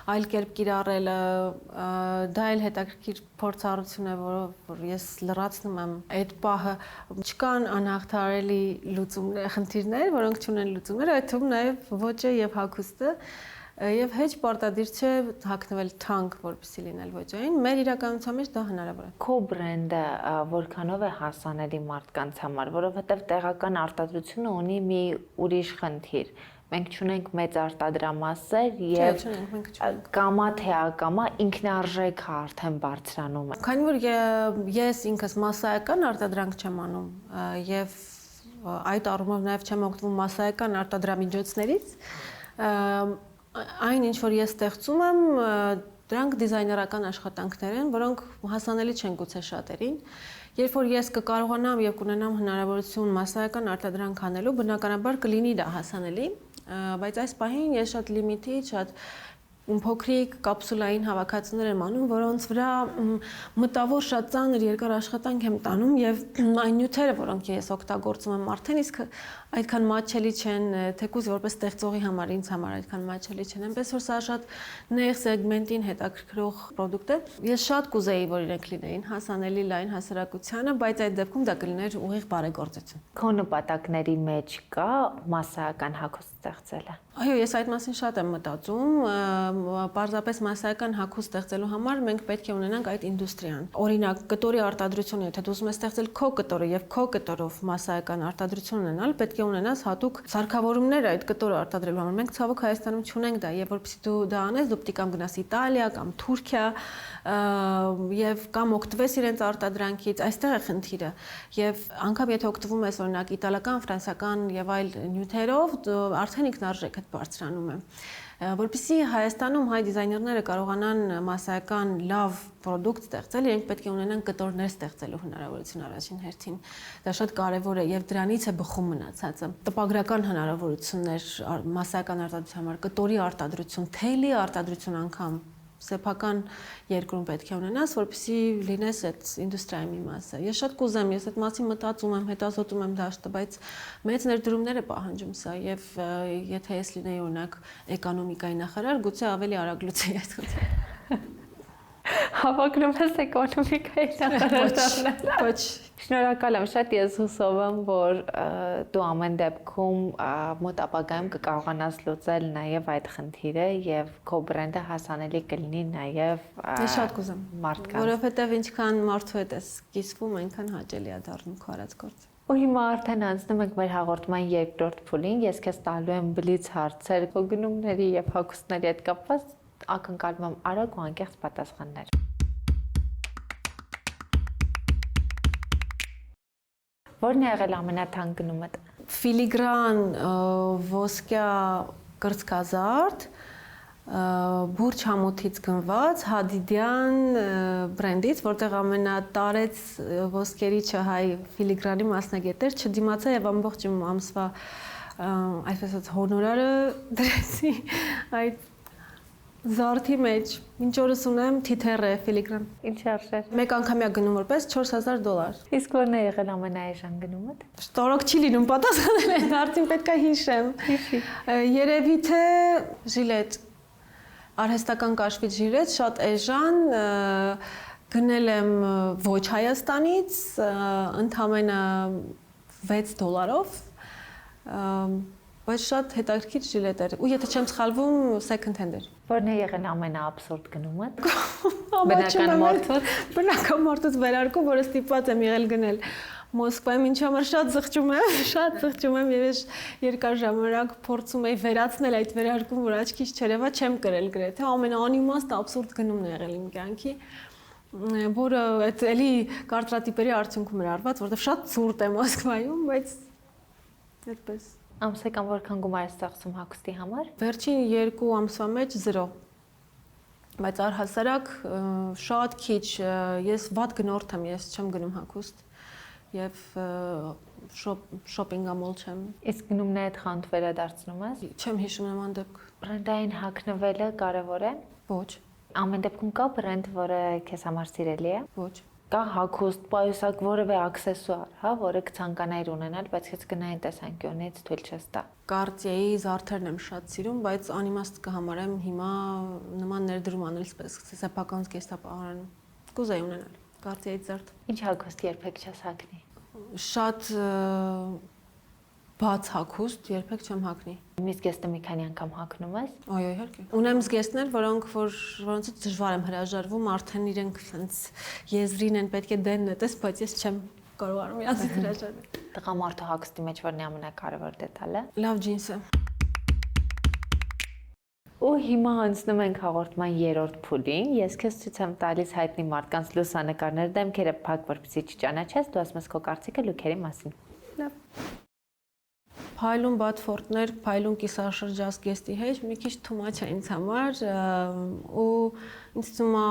այլ կերպ կիրառելը, դա էլ հետաքրքիր փորձառություն է, որ ես լրացնում եմ այդ պահը, չկան անհաղթահարելի լուծումներ, խնդիրներ, որոնք չունեն լուծումներ, այդ թվում նաև ոճը եւ հագուստը, եւ հեչ պարտադիր չէ հագնվել թանկ, որպեսզի լինել ոճային, մեր իրականության մեջ դա հնարավոր է։ Քո բրենդը որքանով է հասանելի մարդկանց համար, որովհետեւ տեղական արտադրությունը ունի մի ուրիշ խնդիր։ Մենք չունենք մեծ արտադրամասեր եւ կամա թե ակամա ինքնարժեքը արդեն բարձրանում է։ Քանի որ ես ինքս մասսայական արտադրանք չեմ անում եւ այդ առումով նաեւ չեմ օգտվում մասսայական արտադրամիջոցներից, այն ինչ որ ես ստեղծում եմ, դրանք դիզայներական աշխատանքներ են, որոնք հասանելի չեն գուցե շատերին։ Երբ որ ես կկարողանամ եւ կունենամ հնարավորություն մասսայական արտադրանք անելու, բնականաբար կլինի դա հասանելի, բայց այս պահին ես շատ լիմիտի, շատ փոքրիկ կապսուլային հավաքածուներ եմ անում, որոնց վրա մտավոր շատ ծանր երկար աշխատանք եմ տանում եւ այն նյութերը, որոնք ես օգտագործում եմ արդեն իսկ այդքան մատչելի չեն, թեկուզ որպես ստեղծողի համար, ինձ համար այդքան մատչելի չեն, այնպես որ սա շատ նեղ սեգմենտին հետաքրքրող պրոդուկտ է։ Ես շատ կուզեի, որ իրենք լինեին հասանելի լայն հասարակությանը, բայց այդ դեպքում դա կլիներ ուղիղ բարեգործություն։ Քո նպատակների մեջ կա մասսայական հագուստ ստեղծելը։ Այո, ես այդ մասին շատ եմ մտածում, պարզապես մասսայական հագուստ ստեղծելու համար մենք պետք է ունենանք այդ ինդուստրիան։ Օրինակ, կտորի արտադրությունը, եթե դու ուզում ես ստեղծել քո կտորը եւ քո կտորով մասսայական արտադրություն ունենալ, պետք է ունենաս հատուկ սարքավորումներ այդ կտորը արտադրելու համար։ Մենք ցավոք Հայաստանում չունենք դա, եւ որպեսզի դու դա անես, դու պետք է կամ գնաս Իտալիա կամ Թուրքիա եւ կամ օգտվես իրենց արտադրանքից, այստեղ է խնդիրը։ Եվ անգամ եթե օգտվում ես օրինակ իտալական, ֆրանսիական եւ այլ նյութերով, արդեն ինքնարժեք է բարձրանում է։ Որպեսզի Հայաստանում հայ դիզայներները կարողանան մասսայական լավ պրոդուկտ ստեղծել, իրենք պետք է ունենան կտորներ ստեղծելու հնարավորություն առաջին հերթին։ Դա շատ կարևոր է եւ դրանից է բխում մնացածը։ Տպագրական հնարավորություններ մասսայական արտադրության համար, կտորի արտադրություն, թելի արտադրություն անգամ սեփական երկրում պետք է ունենաս, որպեսզի լինես այդ ինդուստրիայի մի մասը։ Ես շատ կուզեմ, ես այդ մասին մտածում եմ, հետազոտում եմ դաշտը, բայց մեծ ներդրումներ է պահանջում սա եւ եթե ես լինեի օրինակ էկոնոմիկայի նախարար, գուցե ավելի արագ լուծեի այդ խնդիրը։ Հավակնում ես էկոնոմիկայի նախարարն։ Ոչ։ Շնորհակալ եմ շատ, ես հուսով եմ, որ դու ամեն դեպքում մոտ ապագայում կկարողանաս լուծել նաև այդ խնդիրը եւ քո բրենդը հասանելի կլինի նաև Ես շատ կուզեմ մարդկանց։ Որովհետեւ ինչքան մարդու հետ ես կիսվում, այնքան հաճելի է դառնում քո արած գործը։ Ու հիմա արդեն անցնում ենք մեր հաղորդման երկրորդ փուլին, ես քեզ տալու եմ բլից հարցեր, քո գնումների եւ հագուստների հետ կապված ակնկալում եմ արագ ու անկեղծ պատասխաններ։ Որն է եղել ամենաթանկ գնումդ։ Ֆիլիգրան ոսկյա կրծքազարդ, բուրջ համոթից գնված Հադիդյան բրենդից, որտեղ ամենատարեց ոսկերիչը հայ ֆիլիգրանի մասնագետեր չդիմացա եւ ամբողջ իմ ամսվա այսպես հոնորարը դրեցի այդ զարդի մեջ, ինչ օրս ունեմ թիթեռ է ֆիլիգրան։ Ինչ արժեր։ Մեկ անգամյա գնում որպես $4000։ Իսկ որն է եղել ամենաէժան գնումդ։ Շտորոք չի լինում պատասխանել այդ հարցին, պետք է հիշեմ։ Երևի թե ժիլետ, արհեստական կաշվիչ ժիլետ, շատ էժան, գնել եմ ոչ Հայաստանից, ընդամենը $6, բայց շատ հետաքրքիր ժիլետ էր։ Ու եթե չեմ սխալվում, second hand էր։ Որն է եղել ամենաաբսուրդ գնումդ։ Բնական մարդուց։ Բնական մարդուց վերարկու, որը ստիպված եմ եղել գնել Մոսկվայում, ինչի համար շատ զղջում եմ եւ ես երկար ժամանակ փորձում էի վերացնել այդ վերարկուն, որ աչքից չերևա, չեմ կրել գրեթե ամենաանիմաստ աբսուրդ գնումն է եղել իմ կյանքի, որը այդ էլի կարտրատիպերի արդյունքում էր արված, որովհետեւ շատ ցուրտ է Մոսկվայում, բայց այդպես Ամսական որքան գումար ես ծախսում հագուստի համար։ Վերջին 2 ամսվա մեջ 0, բայց առհասարակ շատ քիչ, ես վատ գնորդ եմ, ես չեմ գնում հագուստ եւ շոփինգամոլ չեմ։ Իսկ գնումները այդ խանութ վերադարձնում ես։ Չեմ հիշում նման դեպք։ Բրենդային հագնվելը կարևոր է։ Ոչ։ Ամեն դեպքում կա բրենդ, որը քեզ համար սիրելի է։ Ոչ։ Կա հագուստ, պայուսակ, որևէ աքսեսուար, հա, որը կցանկանայիր ունենալ, բայց քեզ գնային տեսանկյունից թույլ չես տա։ Cartier-ի զարդերն եմ շատ սիրում, բայց անիմաստ կհամարեմ հիմա նման ներդրում անել սեփական զգեստապահարանում։ Կուզեի ունենալ Cartier-ի զարդ։ Ինչ հագուստ երբեք չես հագնի։ Շատ բաց հագուստ երբեք չեմ հագնի։ Մի զգեստը մի քանի անգամ հագնում ես։ Այո, իհարկե։ Ունեմ զգեստներ, որոնցից դժվար եմ հրաժարվում, արդեն իրենք այնց եզրին են, պետք է դեն նետես, բայց ես չեմ կարողանում իրացից հրաժարվել։ Տղամարդու հագուստի մեջ որն է ամենակարևոր դետալը։ Լավ ջինսը։ Ու հիմա անցնում ենք հաղորդման երրորդ փուլին։ Ես քեզ ցույց եմ տալիս հայտնի մարդկանց լուսանկարներ, դեմքերը փակ, որպեսզի չճանաչես, դու ասում ես քո կարծիքը լուքերի մասին։ Լավ։ Փայլուն բադֆորտներ, փայլուն կիսաշրջազգեստի հետ մի քիչ too much է ինձ համար ու ինձ թվում է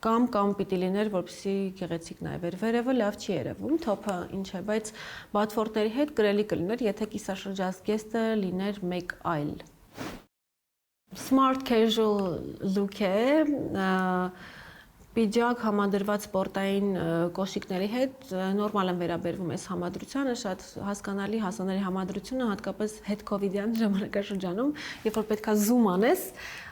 կամ պիտի լիներ, որպեսզի գեղեցիկ նայվեր։ Վերևը լավ չի երևում, թոփը ինչ է, բայց բադֆորտների հետ գրելի կլիներ, եթե կիսաշրջազգեստը լիներ մեկ այլ։ Smart casual look է, պիջակ համադրված սպորտային կոշիկների հետ նորմալ եմ վերաբերվում այս համադրությանը, շատ հասկանալի հասանելի համադրությունը, հատկապես հետ-կովիդյան ժամանակաշրջանում, երբ որ պետքա զում անես,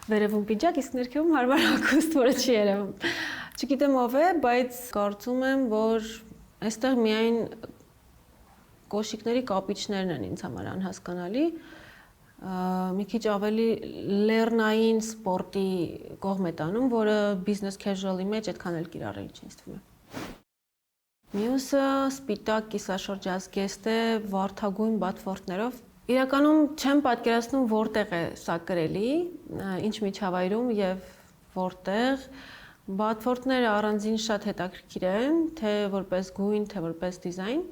վերևում պիջակ, իսկ ներքևում հարմար հագուստ, որը չի երևում։ Չգիտեմ ով է, բայց կարծում եմ, որ այստեղ միայն կոշիկների կապիչներն են ինձ համար անհասկանալի, մի քիչ ավելի լեռնային սպորտի կողմ է տանում, որը business casual-ի մեջ այդքան էլ կիրառելի չի ինձ թվում է։ Մյուսը սպիտակ կիսաշրջազգեստ է վարդագույն բադֆորտներով։ Իրականում չեմ պատկերացնում որտեղ է սա կրելի, ինչ միջավայրում եւ որտեղ։ Բադֆորտները առանձին շատ հետաքրքիր են, թե որպես գույն, թե որպես դիզայն,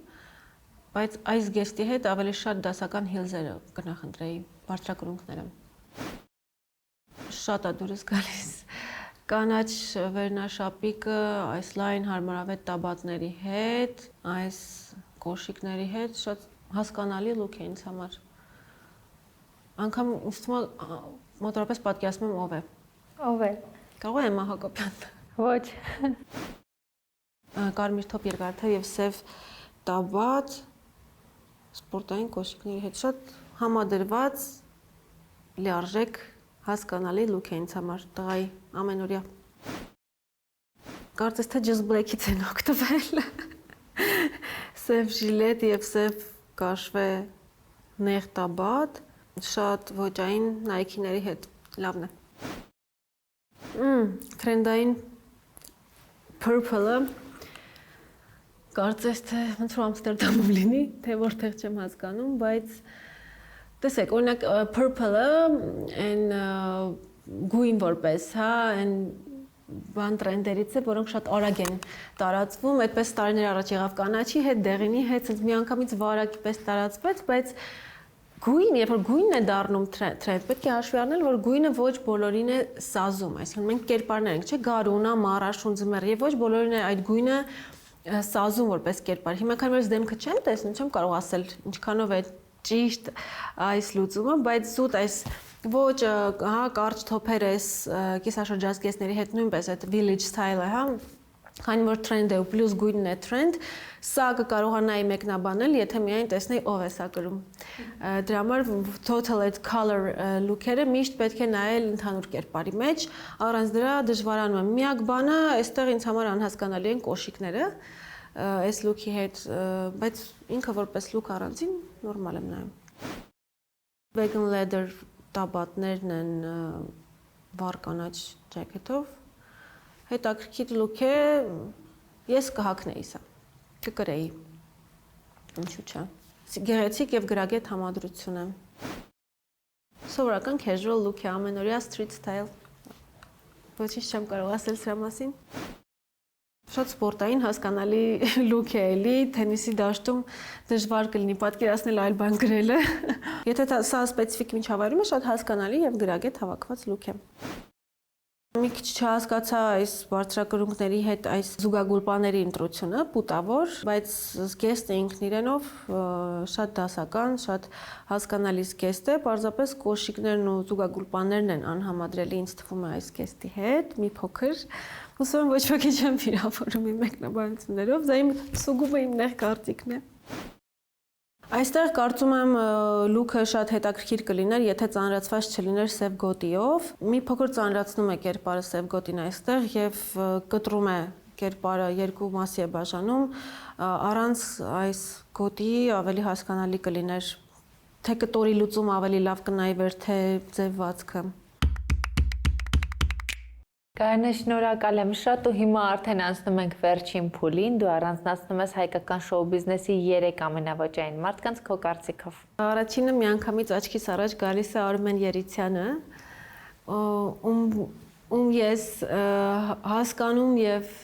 բայց այս գեստի հետ ավելի շատ դասական հիլզերը կնախընտրեի։ բարձրակրունկները։ Շատ է դուրս գալիս։ Կանաչ վերնաշապիկը այս լայն հարմարավետ տաբատների հետ, այս կոշիկների հետ շատ հասկանալի լուք է ինձ համար։ Անգամ ինձ թվում է մոտավորապես պատկերացնում եմ ով է։ Ով է։ Կարող է Էմմա Հակոբյանն։ Ոչ։ Կարմիր թոփ երկարաթև եւ սև տաբատ սպորտային կոշիկների հետ շատ համադրված լիարժեք հասկանալի լուք է ինձ համար տղայի ամենօրյա։ Կարծես թե Just Black-ից են օգտվել։ Սև ժիլետ եւ սև կաշվե նեղ տաբատ, շատ ոճային Nike-ների հետ լավն է։ Թրենդային purple-ը կարծես թե ոնց որ Ամստերդամում լինի, թե որտեղ չեմ հասկանում, բայց տեսեք, օրինակ purple-ը այն գույն որպես, հա, այն բան տրենդերից է, որոնք շատ արագ են տարածվում, այդպես տարիներ առաջ եղավ կանաչի հետ, դեղինի հետ, ասես միանգամից վարակի պես տարածվեց, բայց գույն, երբ որ գույնն է դառնում տրենդ, պետք է հաշվի առնել, որ գույնը ոչ բոլորին է սազում, այսինքն մենք կերպարներ ենք, չէ՞, գարունա, մառաշուն, ձմեռ, եւ ոչ բոլորին է այդ գույնը սազում որպես կերպար։ Հիմա քանի որ ես դեմքը չեմ տեսնում, չեմ կարող ասել ինչքանով է ճիշտ այս լուծումը, բայց զուտ այս ոճը, հա, կարճ թոփերը այս կիսաշրջազգեստների հետ նույնպես այդ village style-ը, հա, քանի որ տրենդ է ու պլյուս գույնն է տրենդ, սա կկարողանայի մեկնաբանել, եթե միայն տեսնեի ով է սա կրում։ Դրա համար total այդ color look-երը միշտ պետք է նայել ընդհանուր կերպարի մեջ, առանց դրա դժվարանում եմ։ Միակ բանը, այստեղ ինձ համար անհասկանալի են կոշիկները, այս look-ի հետ, բայց ինքը որպես look առանցին նորմալ եմ նայում։ Vegan leather տաբատներն են վառ կանաչ ջակետով։ Հետաքրքիր look է, ես կհագնեի սա, կկրեի, ինչու՞ չէ։ Գեղեցիկ եւ գրագետ համադրություն է։ Սովորական casual look է, ամենօրյա street style։ Ոչինչ չեմ կարող ասել սրա մասին։ Շատ սպորտային հասկանալի look է էլի, թենիսի դաշտում դժվար կլինի պատկերացնել այլ բան գրելը։ Եթե սա սպეციფიկ միջավայրում է, շատ հասկանալի եւ գրագետ հավաքված look է։ Մի քիչ չհասկացա այս բարձրակրունկների հետ այս զուգագուլպաների ընտրությունը, պուտավոր, բայց զգեստը ինքն իրենով շատ դասական, շատ հասկանալի զգեստ է, պարզապես կոշիկներն ու զուգագուլպաներն են անհամադրելի ինձ թվում է այս զգեստի հետ, մի փոքր, հուսով եմ ոչ ոքի չեմ վիրավորում իմ մեկնաբանություններով, դա իմ սուգումը իմ նեղ կարծիքն է։ Այստեղ կարծում եմ լուքը շատ հետաքրքիր կլիներ, եթե ծանրացված չլիներ սև գոտիով։ Մի փոքր ծանրացնում է կերպարը սև գոտին այստեղ եւ կտրում է կերպարը երկու մասի է բաժանում, առանց այս գոտիի ավելի հասկանալի կլիներ, թե կտորի լուծում ավելի լավ կնայի վեր, թե ձևվածքը։ Կարինե, շնորհակալ եմ շատ ու հիմա արդեն անցնում ենք վերջին փուլին, դու առանձնացնում ես հայկական շոու բիզնեսի 3 ամենավաճային մարդկանց քո կարծիքով։ Առաջինը միանգամից աչքիս առաջ գալիս է Արմեն Երիցյանը, ում ես հասկանում եւ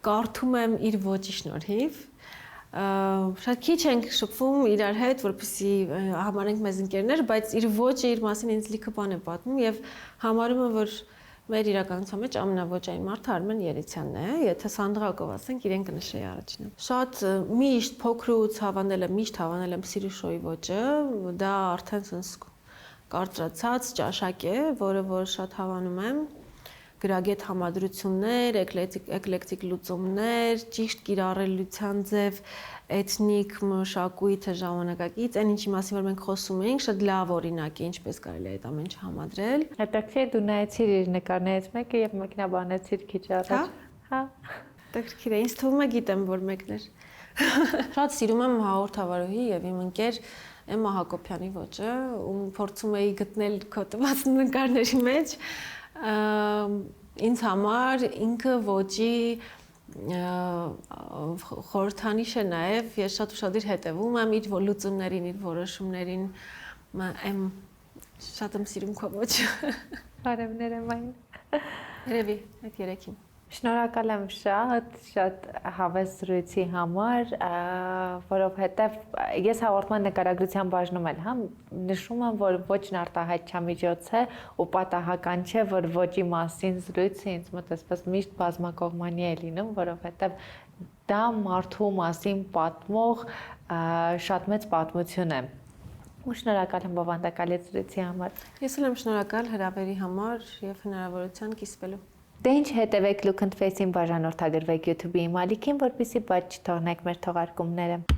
կարդում եմ իր ոճի շնորհիվ։ Շատ քիչ ենք շփվում իրար հետ, որպեսզի համարենք մեզ ընկերներ, բայց իր ոճը իր մասին ինձ լիքը բան է պատմում եւ համարում եմ, որ մեր իրականության մեջ ամենավոճային մարդը Արմեն Երիցյանն է, եթե Սանդրակով ասենք, իրեն կնշեի առաջինը։ Շատ միշտ փոքրուց միշտ հավանել եմ Սիրուշոյի ոճը, դա արդեն sense կարծրացած ճաշակ է, որը որ շատ հավանում եմ, գրագետ համադրություններ, էկլեկտիկ լուծումներ, ճիշտ կիրառելիության ձև, էթնիկ մշակույթը ժամանակակից, այն ինչի մասին որ մենք խոսում էինք, շատ լավ օրինակ է, ինչպես կարելի է այդ ամեն ինչը համադրել։ Հետաքրքիր դու նայեցիր իր նկարներից մեկը եւ մեկնաբանեցիր քիչ առաջ։ Հա։ Հետաքրքիր է, ինձ թվում է գիտեմ որ մեկն էր։ Շատ սիրում եմ հաղորդավարուհի եւ իմ ընկեր Էմմա Հակոբյանի ոճը, ում փորձում էի գտնել քո տված նկարների մեջ։ Ինձ համար ինքը ոճի խորհրդանիշ է նաև, ես շատ ուշադիր հետևում եմ իր լուծումներին, իր որոշումներին, շատ եմ սիրում քո ոճը։ Բարևներ եմ այն։ Երևի այդ երեքին։ Շնորհակալ եմ շատ հավես զրույցի համար, որովհետև ես հաղորդման նկարագրության բաժնում էլ նշում եմ, որ ոչն արտահայտչամիջոց է ու պատահական չէ, որ ոճի մասին զրույցը ինձ մոտ այսպես միշտ բազմակողմանի է լինում, որովհետև դա մարդու մասին պատմող շատ մեծ պատմություն է։ Ու շնորհակալ եմ բովանդակալի զրույցի համար։ Ես էլ եմ շնորհակալ հրավերի համար եւ հնարավորության կիսվելու։ Դե ինչ հետևեք Look and Face-ին, բաժանորդագրվեք YouTube-ի իմ ալիքին, որպեսզի բաց չթողնեք մեր թողարկումները։